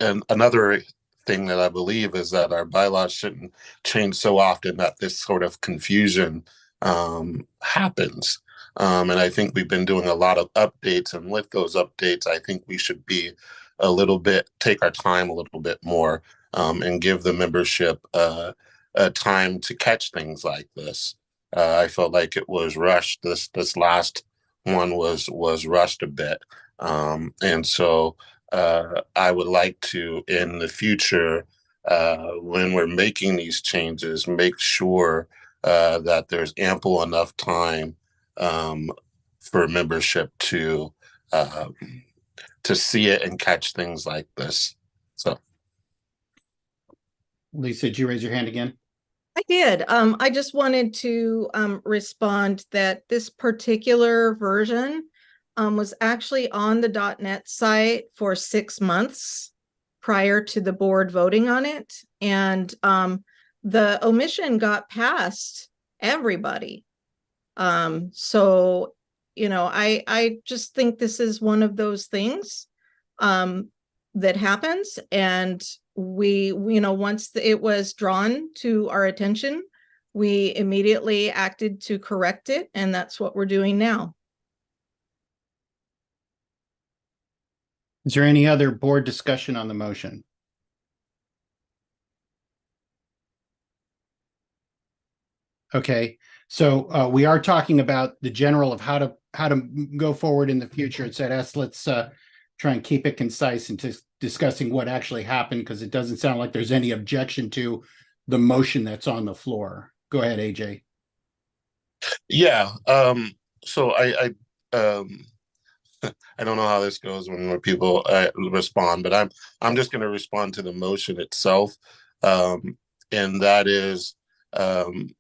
and another thing that I believe is that our bylaws shouldn't change so often that this sort of confusion happens. And I think we've been doing a lot of updates, and with those updates, I think we should be a little bit, take our time a little bit more, and give the membership a time to catch things like this. I felt like it was rushed. This last one was rushed a bit, and so I would like to, in the future, when we're making these changes, make sure that there's ample enough time for membership to see it and catch things like this. So, Lisa, did you raise your hand again? I did. I just wanted to respond that this particular version was actually on the .NET site for 6 months prior to the board voting on it. And the omission got past everybody. So, you know, I just think this is one of those things that happens. And we, you know, once it was drawn to our attention, we immediately acted to correct it. And that's what we're doing now. Is there any other board discussion on the motion? Okay, so we are talking about the general of how to go forward in the future. It said, let's try and keep it concise and just discussing what actually happened, because it doesn't sound like there's any objection to the motion that's on the floor. Go ahead, AJ. yeah. So I I don't know how this goes when people respond, but I'm just going to respond to the motion itself, and that is, I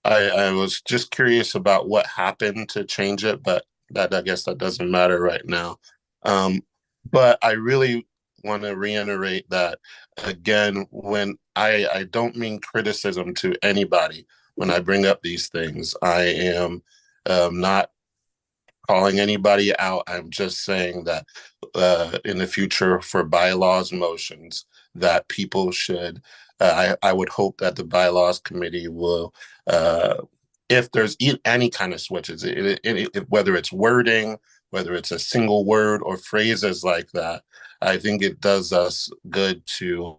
was just curious about what happened to change it, but I guess that doesn't matter right now. But I really want to reiterate that again, when I don't mean criticism to anybody when I bring up these things. I am not calling anybody out. I'm just saying that in the future for bylaws motions that people should, I would hope that the bylaws committee will, if there's any kind of switches, whether it's wording, whether it's a single word or phrases like that, I think it does us good to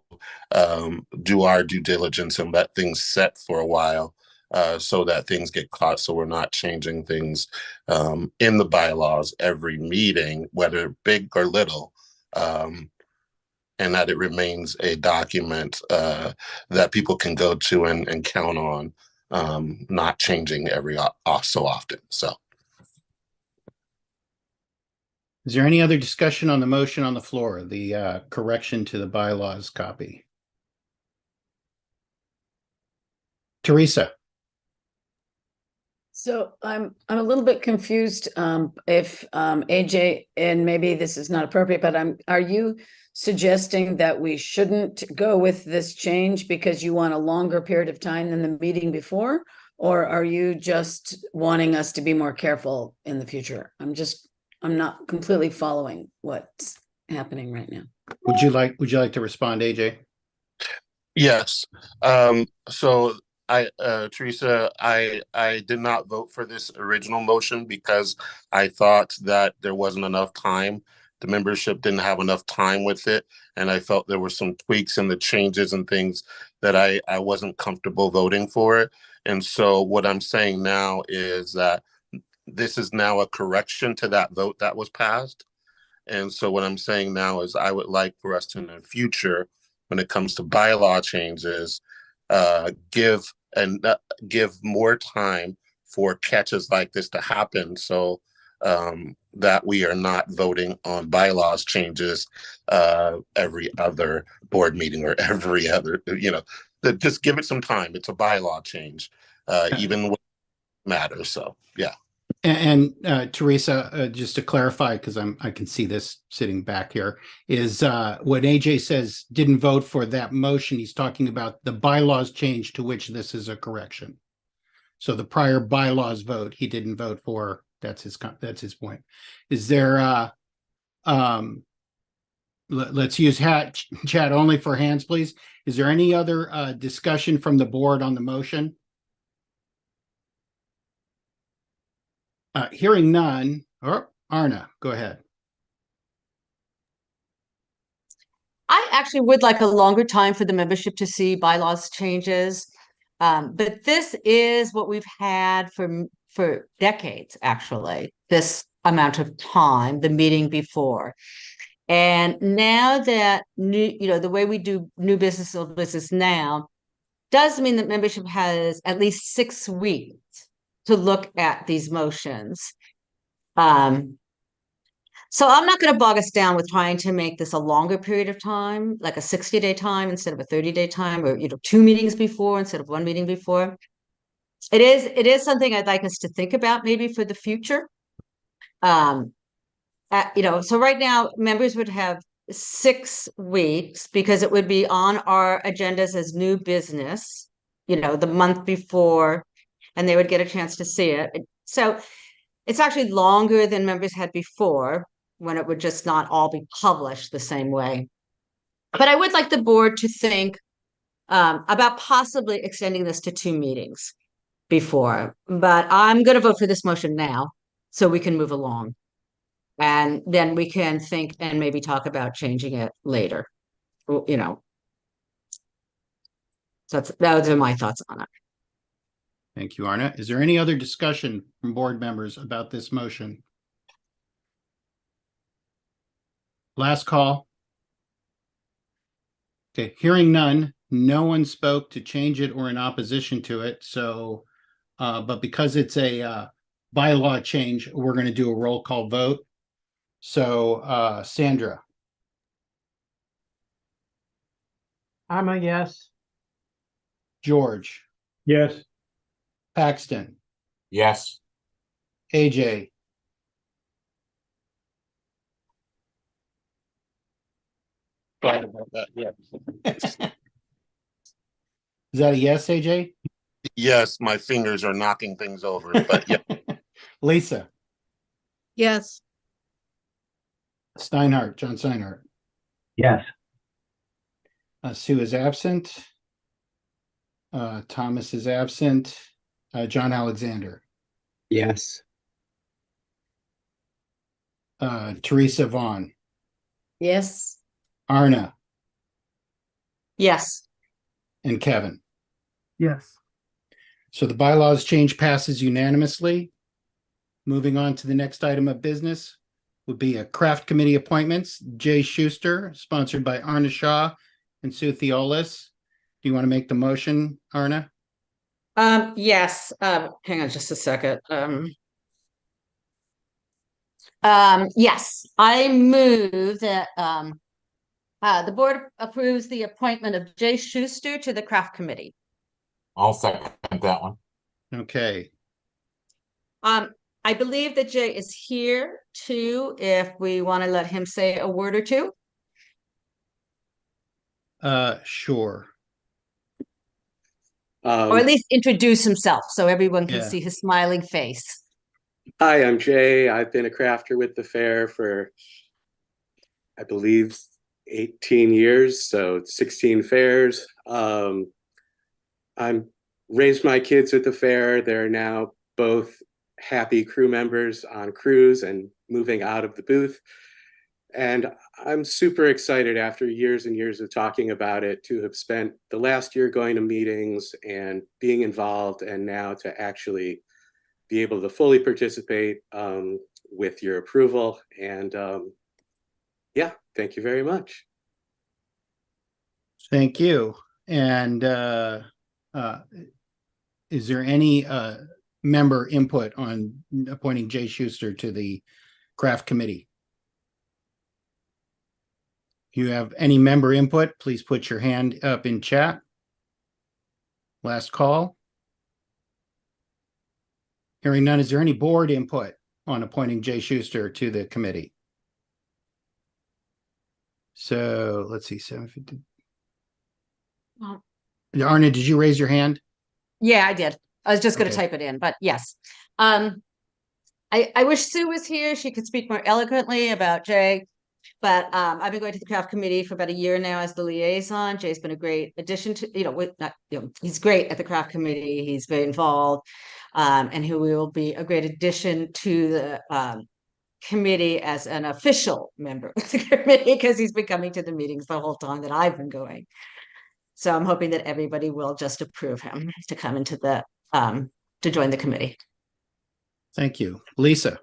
do our due diligence and let things set for a while, so that things get caught, so we're not changing things in the bylaws every meeting, whether big or little, and that it remains a document that people can go to and count on, not changing every so often. So, is there any other discussion on the motion on the floor, the correction to the bylaws copy? Teresa. So I'm a little bit confused if AJ, and maybe this is not appropriate, but are you suggesting that we shouldn't go with this change because you want a longer period of time than the meeting before? Or are you just wanting us to be more careful in the future? I'm not completely following what's happening right now. Would you like to respond, AJ? Yes. So Teresa, I did not vote for this original motion because I thought that there wasn't enough time. The membership didn't have enough time with it, and I felt there were some tweaks and the changes and things that I wasn't comfortable voting for it. And so what I'm saying now is that this is now a correction to that vote that was passed. And so what I'm saying now is I would like for us to, in the future, when it comes to bylaw changes, give more time for catches like this to happen, so that we are not voting on bylaws changes every other board meeting or every other, just give it some time. It's a bylaw change, even when it matters. So, yeah. And Teresa, just to clarify, because I can see this sitting back here, is when AJ says didn't vote for that motion, he's talking about the bylaws change to which this is a correction. So the prior bylaws vote he didn't vote for. That's his point. Is there let's use chat only for hands, please. Is there any other discussion from the board on the motion? Hearing none. Arna, go ahead. actually would like a longer time for the membership to see bylaws changes. But this is what we've had for decades, actually, this amount of time, the meeting before. And now that the way we do new business or business now does mean that membership has at least 6 weeks to look at these motions. So I'm not going to bog us down with trying to make this a longer period of time, like a 60-day time instead of a 30-day time, or 2 meetings before instead of 1 meeting before. It is something I'd like us to think about maybe for the future. So right now members would have 6 weeks because it would be on our agendas as new business, the month before, and they would get a chance to see it. So it's actually longer than members had before, when it would just not all be published the same way. But I would like the board to think about possibly extending this to 2 meetings before. But I'm going to vote for this motion now so we can move along. And then we can think and maybe talk about changing it later. So those are my thoughts on it. Thank you, Arna. Is there any other discussion from board members about this motion? Last call. Okay, hearing none, no one spoke to change it or in opposition to it. So, but because it's a bylaw change, we're going to do a roll call vote. So, Sandra. I'm a yes. George. Yes. Paxton. Yes. AJ. Sorry about that. Yeah. Is that a yes, AJ? Yes, my fingers are knocking things over, but yeah. Lisa. Yes. John Steinhardt. Yes. Sue is absent. Thomas is absent. John Alexander. Yes. Teresa Vaughn. Yes. Arna. Yes. And Kevin. Yes. So the bylaws change passes unanimously. Moving on to the next item of business would be a craft committee appointments. Jay Schuster, sponsored by Arna Shaw and Sue Theolis. Do you want to make the motion, Arna? Yes. Hang on just a second. Yes, I move that the board approves the appointment of Jay Schuster to the craft committee. I'll second that one. Okay. I believe that Jay is here too, if we want to let him say a word or two. Sure. Or at least introduce himself so everyone can Yeah. see his smiling face. Hi, I'm Jay. I've been a crafter with the fair for, I believe, 18 years, so 16 fairs. I'm raised my kids at the fair. They're now both happy crew members on crews and moving out of the booth. And I'm super excited after years and years of talking about it to have spent the last year going to meetings and being involved, and now to actually be able to fully participate with your approval. And yeah, thank you very much. Thank you. And is there any member input on appointing Jay Schuster to the craft committee? If you have any member input, please put your hand up in chat. Last call. Hearing none, is there any board input on appointing Jay Schuster to the committee? So let's see, 750. Arna, did you raise your hand? Yeah, I did. I was just going to Okay. type it in, but yes. I wish Sue was here. She could speak more eloquently about Jay. But I've been going to the craft committee for about a year now as the liaison. Jay's been a great addition to, he's great at the craft committee. He's very involved, and he will be a great addition to the committee as an official member of the committee because he's been coming to the meetings the whole time that I've been going. So I'm hoping that everybody will just approve him to come into the to join the committee. Thank you. Lisa.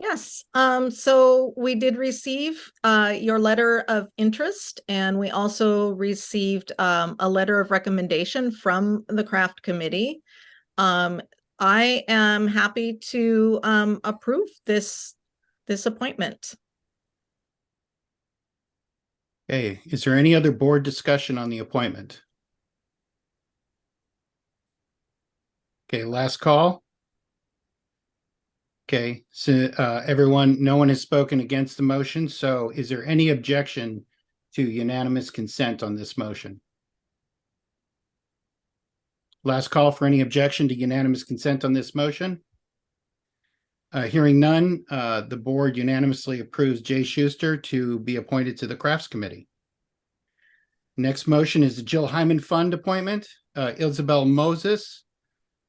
Yes, so we did receive your letter of interest, and we also received a letter of recommendation from the craft committee. I am happy to approve this appointment. Okay, is there any other board discussion on the appointment? Okay, last call. Okay, so everyone, no one has spoken against the motion, so is there any objection to unanimous consent on this motion? Last call for any objection to unanimous consent on this motion. Hearing none, the board unanimously approves Jay Schuster to be appointed to the Crafts Committee. Next motion is the Jill Hyman Fund appointment. Isabel Moses,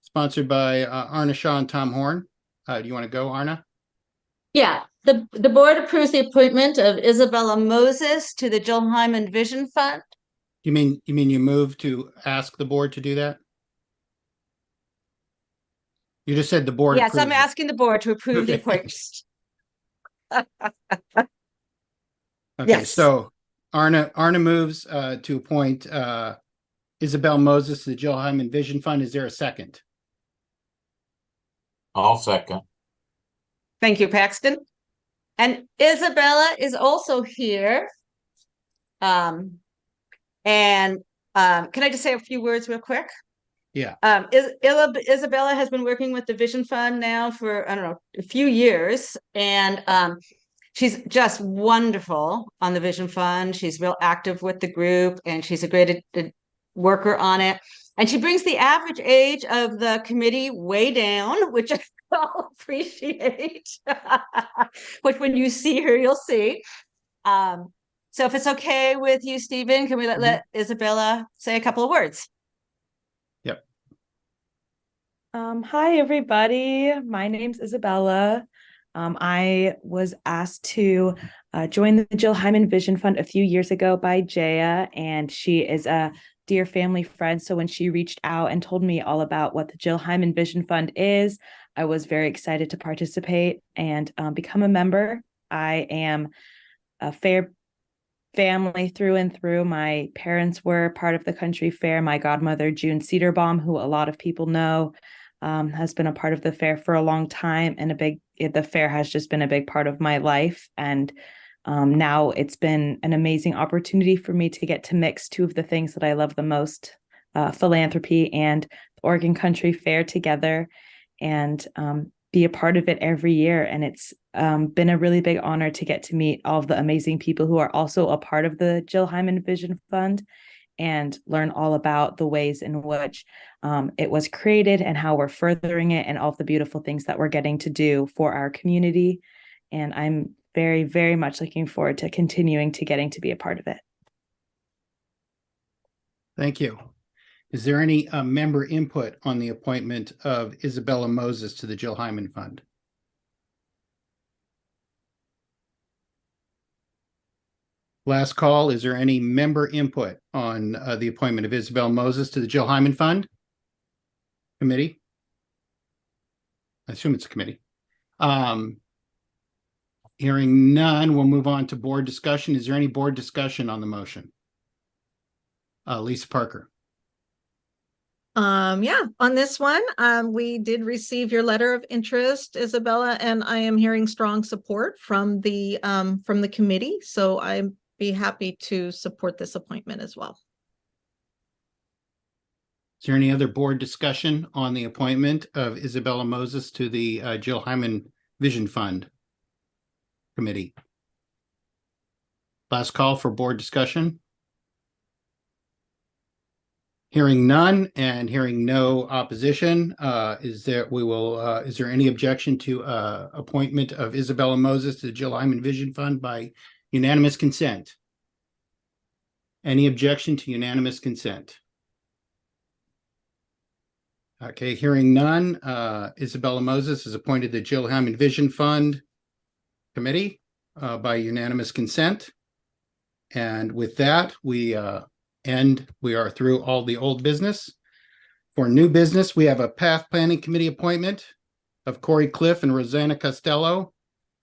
sponsored by Arna Shaw and Tom Horn. Do you want to go, Arna? Yeah, the board approves the appointment of Isabella Moses to the Jill Hyman Vision Fund. You mean you move to ask the board to do that? You just said the board. Yes, I'm approves it. asking the board to approve the Okay. appointment. Okay, Yes. so Arna moves to appoint Isabel Moses to the Jill Hyman Vision Fund. Is there a second? I'll second. Thank you, Paxton. And Isabella is also here. And can I just say a few words real quick? Yeah. Isabella has been working with the Vision Fund now for, I don't know, a few years. And she's just wonderful on the Vision Fund. She's real active with the group and she's a great worker on it. And she brings the average age of the committee way down, which I appreciate. Which when you see her, you'll see. So if it's okay with you, Stephen, can we let Isabella say a couple of words? Yep. Hi, everybody. My name's Isabella. I was asked to join the Jill Hyman Vision Fund a few years ago by Jaya, and she is a dear family friend. So when she reached out and told me all about what the Jill Hyman Vision Fund is, I was very excited to participate and become a member. I am a fair family through and through. My parents were part of the country fair. My godmother, June Cedarbaum, who a lot of people know, has been a part of the fair for a long time, and the fair has just been a big part of my life. And now it's been an amazing opportunity for me to get to mix two of the things that I love the most, philanthropy and the Oregon Country Fair together, and be a part of it every year. And it's been a really big honor to get to meet all of the amazing people who are also a part of the Jill Hyman Vision Fund and learn all about the ways in which it was created and how we're furthering it and all of the beautiful things that we're getting to do for our community. And I'm very, very much looking forward to continuing to getting to be a part of it. Thank you. Is there any member input on the appointment of Isabella Moses to the Jill Hyman Fund? Last call. Is there any member input on the appointment of Isabel Moses to the Jill Hyman Fund committee? I assume it's a committee. Hearing none, we'll move on to board discussion. Is there any board discussion on the motion? Lisa Parker. Yeah, on this one, we did receive your letter of interest, Isabella, and I am hearing strong support from the committee. So I'd be happy to support this appointment as well. Is there any other board discussion on the appointment of Isabella Moses to the Jill Hyman Vision Fund committee? Last call for board discussion. Hearing none and hearing no opposition, is there any objection to appointment of Isabella Moses to the Jill Hyman Vision Fund by unanimous consent? Any objection to unanimous consent? Okay, hearing none, Isabella Moses is appointed the Jill Hammond Vision Fund Committee by unanimous consent. And with that, we are through all the old business. For new business, we have a Path Planning Committee appointment of Corey Cliff and Rosanna Costello,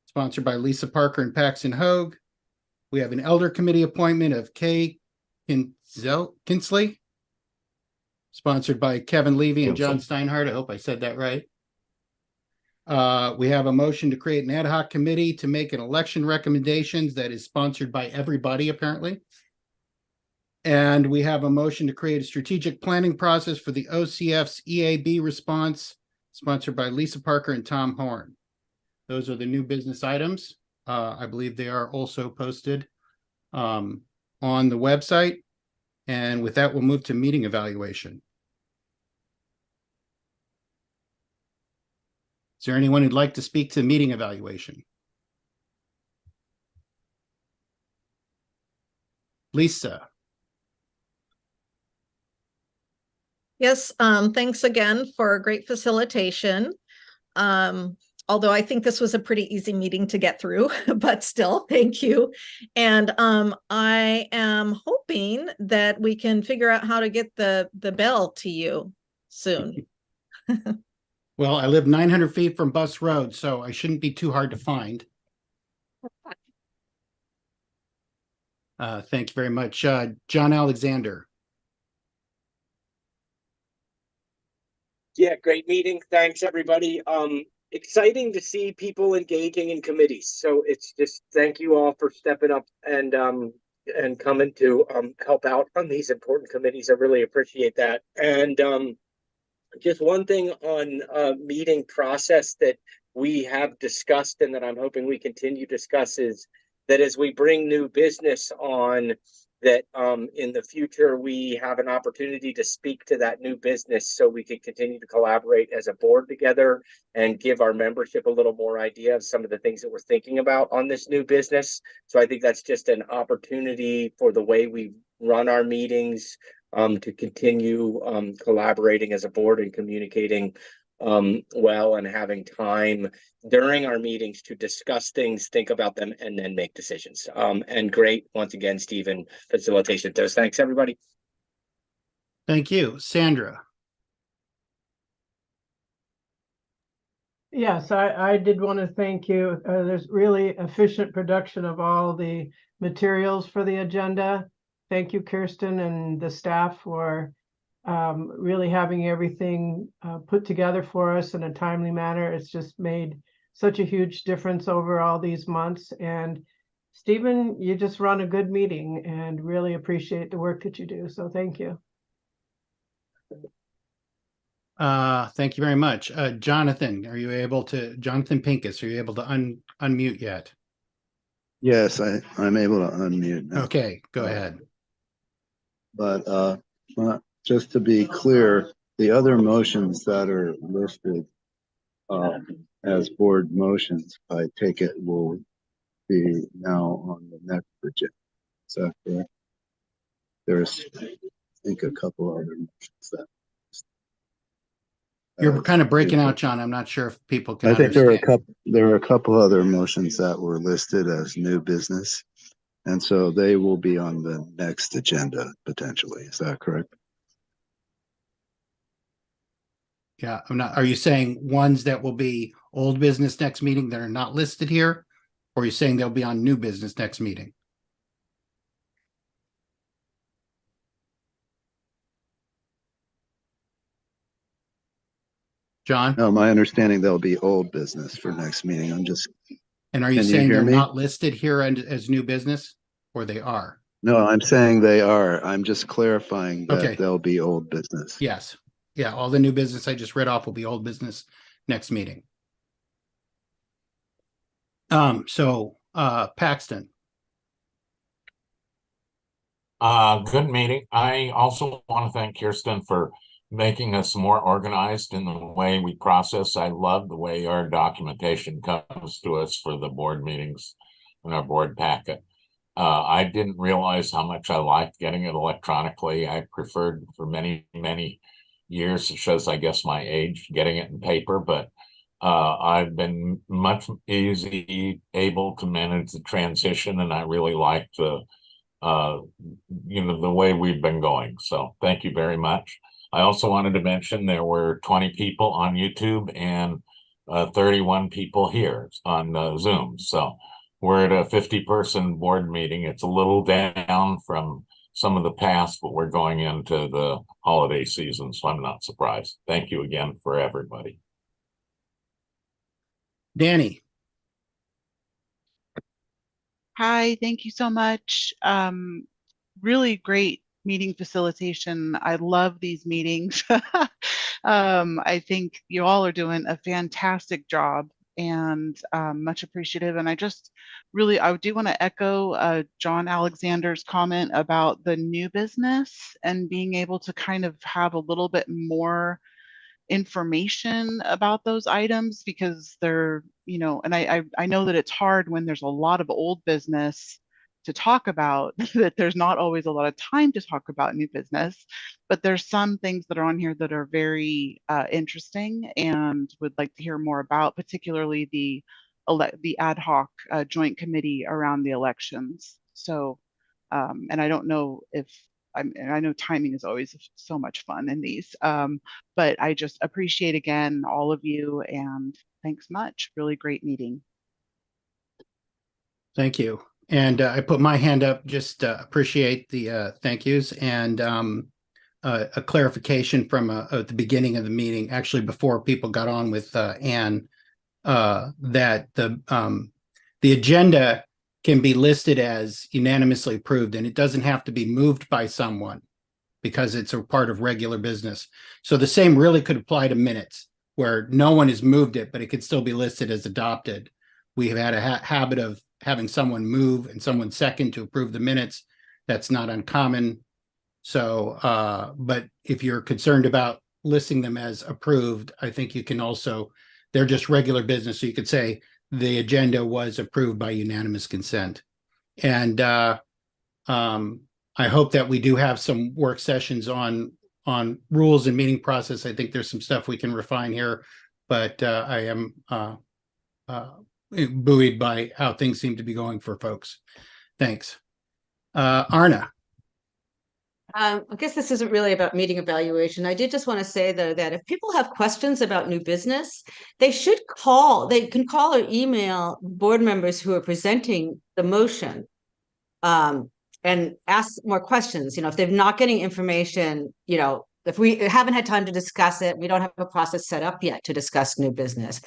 sponsored by Lisa Parker and Paxton Hogue. We have an Elder Committee appointment of Kay Kinsley, sponsored by Kevin Levy and John Steinhardt. I hope I said that right. We have a motion to create an ad hoc committee to make an election recommendations that is sponsored by everybody, apparently. And we have a motion to create a strategic planning process for the OCF's EAB response, sponsored by Lisa Parker and Tom Horn. Those are the new business items. I believe they are also posted on the website. And with that, we'll move to meeting evaluation. Is there anyone who'd like to speak to meeting evaluation? Lisa. Yes, thanks again for great facilitation. Although I think this was a pretty easy meeting to get through, but still, thank you. And I am hoping that we can figure out how to get the bell to you soon. Well, I live 900 feet from Bus Road, so I shouldn't be too hard to find. Thank you very much. John Alexander. Yeah, great meeting. Thanks, everybody. Exciting to see people engaging in committees. So it's just thank you all for stepping up and coming to help out on these important committees. I really appreciate that. And just one thing on meeting process that we have discussed and that I'm hoping we continue to discuss is that as we bring new business on, that in the future we have an opportunity to speak to that new business so we can continue to collaborate as a board together and give our membership a little more idea of some of the things that we're thinking about on this new business. So I think that's just an opportunity for the way we run our meetings to continue collaborating as a board and communicating well and having time during our meetings to discuss things, think about them, and then make decisions. And great, once again, Stephen, facilitation. Those thanks, everybody. Thank you. Sandra. Yes, I did want to thank you. There's really efficient production of all the materials for the agenda. Thank you, Kirsten, and the staff for really having everything put together for us in a timely manner. It's just made such a huge difference over all these months. And Stephen, you just run a good meeting and really appreciate the work that you do. So thank you. Thank you very much. Jonathan, Jonathan Pincus, are you able to unmute yet? Yes, I'm able to unmute now. Okay, go ahead. But just to be clear, the other motions that are listed as board motions, I take it will be now on the next agenda. Is that correct? There's, I think, a couple other motions that. You're kind of breaking out, John. I'm not sure if people can. I think there are a couple other motions that were listed as new business, and so they will be on the next agenda potentially. Is that correct? Yeah, I'm not. Are you saying ones that will be old business next meeting that are not listed here, or are you saying they'll be on new business next meeting? John? No, my understanding they'll be old business for next meeting. I'm just. And are you saying they're not listed here as new business, or they are? No, I'm saying they are. I'm just clarifying that Okay. They'll be old business. Yes. Yeah, all the new business I just read off will be old business next meeting. Paxton. Good meeting. I also want to thank Kirsten for making us more organized in the way we process. I love the way our documentation comes to us for the board meetings and our board packet. I didn't realize how much I liked getting it electronically. I preferred for many years. It shows, I guess, my age getting it in paper, but I've been much able to manage the transition, and I really like the the way we've been going. So thank you very much. I also wanted to mention there were 20 people on YouTube and 31 people here on Zoom. So we're at a 50-person board meeting. It's a little down from some of the past, but we're going into the holiday season, so I'm not surprised. Thank you again for everybody. Danny. Hi, thank you so much. Really great meeting facilitation. I love these meetings. I think you all are doing a fantastic job, and much appreciative. And I do want to echo John Alexander's comment about the new business and being able to kind of have a little bit more information about those items, because they're, and I know that it's hard when there's a lot of old business to talk about, that there's not always a lot of time to talk about new business, but there's some things that are on here that are very interesting and would like to hear more about, particularly the ad hoc joint committee around the elections. So, and I don't know if I know timing is always so much fun in these, but I just appreciate again all of you, and thanks much. Really great meeting. Thank you. And I put my hand up, just appreciate the thank yous, and a clarification from at the beginning of the meeting, actually before people got on with Anne, that the agenda can be listed as unanimously approved, and it doesn't have to be moved by someone because it's a part of regular business. So the same really could apply to minutes, where no one has moved it, but it could still be listed as adopted. We have had a habit of having someone move and someone second to approve the minutes. That's not uncommon. So, but if you're concerned about listing them as approved, I think you can also, they're just regular business. So you could say the agenda was approved by unanimous consent. And I hope that we do have some work sessions on rules and meeting process. I think there's some stuff we can refine here, but I am buoyed by how things seem to be going for folks. Thanks. Arna. I guess this isn't really about meeting evaluation. I did just want to say, though, that if people have questions about new business, they should call. They can call or email board members who are presenting the motion, and ask more questions. If they're not getting information, if we haven't had time to discuss it, we don't have a process set up yet to discuss new business,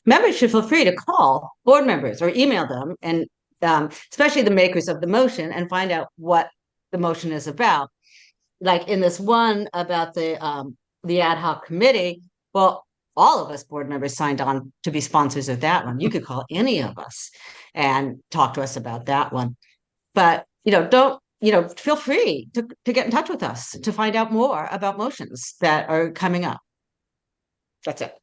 members should feel free to call board members or email them, and especially the makers of the motion, and find out what the motion is about. Like in this one about the ad hoc committee, well, all of us board members signed on to be sponsors of that one. You could call any of us and talk to us about that one. But feel free to get in touch with us to find out more about motions that are coming up. That's it.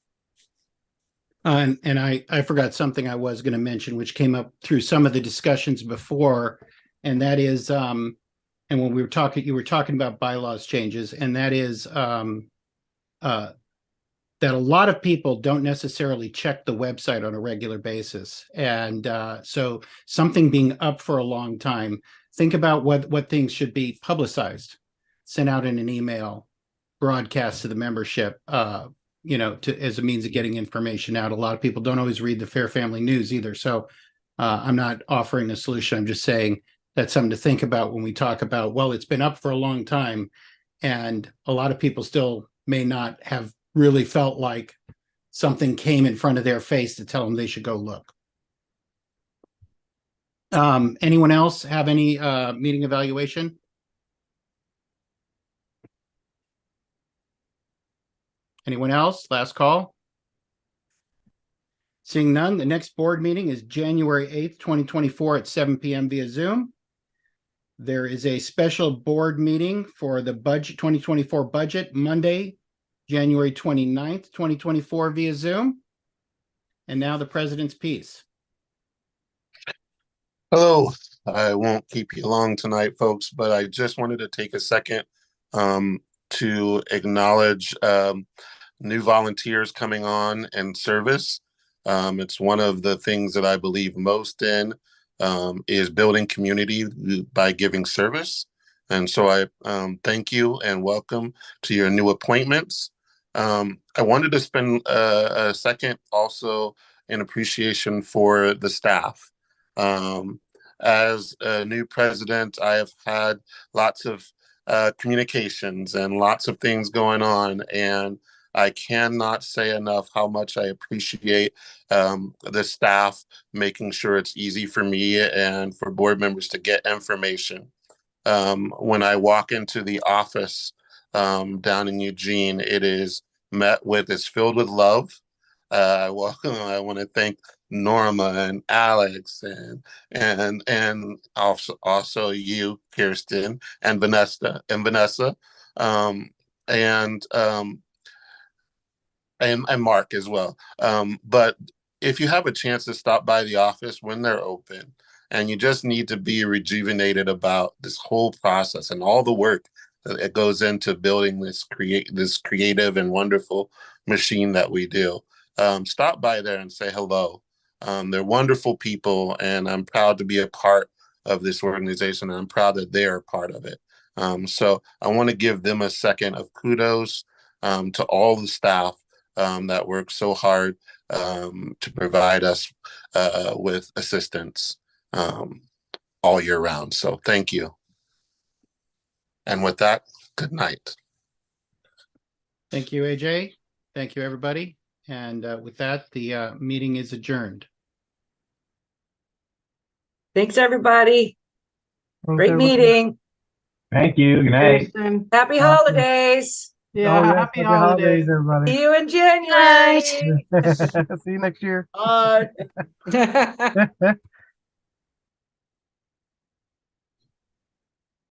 And I forgot something I was going to mention, which came up through some of the discussions before, and that is, and when we were talking, you were talking about bylaws changes, and that is that a lot of people don't necessarily check the website on a regular basis. And so something being up for a long time, think about what things should be publicized, sent out in an email, broadcast to the membership, as a means of getting information out. A lot of people don't always read the Fair Family News either. So I'm not offering a solution. I'm just saying that's something to think about when we talk about, well, it's been up for a long time, and a lot of people still may not have really felt like something came in front of their face to tell them they should go look. Anyone else have any meeting evaluation? Anyone else? Last call. Seeing none, the next board meeting is January 8th, 2024 at 7 p.m. via Zoom. There is a special board meeting for the budget 2024 budget Monday, January 29th, 2024 via Zoom. And now the president's piece. to acknowledge new volunteers coming on in service. It's one of the things that I believe most in, is building community by giving service. And so I thank you and welcome to your new appointments. I wanted to spend a second also in appreciation for the staff. As a new president, I have had lots of communications and lots of things going on, and I cannot say enough how much I appreciate the staff making sure it's easy for me and for board members to get information. When I walk into the office down in Eugene, it's filled with love. I want to thank Norma and Alex and also you, Kirsten, and Vanessa and Mark as well. But if you have a chance to stop by the office when they're open, and you just need to be rejuvenated about this whole process and all the work that it goes into building this creative and wonderful machine that we do, stop by there and say hello. They're wonderful people, and I'm proud to be a part of this organization, and I'm proud that they're a part of it. So I want to give them a second of kudos to all the staff that work so hard to provide us with assistance all year round. So thank you. And with that, good night. Thank you, AJ. Thank you, everybody. And with that, the meeting is adjourned. Thanks, everybody. Thanks, Great everybody. meeting. Thank you. Good night. Kirsten. Happy Awesome. holidays. Yeah, Oh, yes, happy holidays. everybody. See you in January. See you next year. Bye.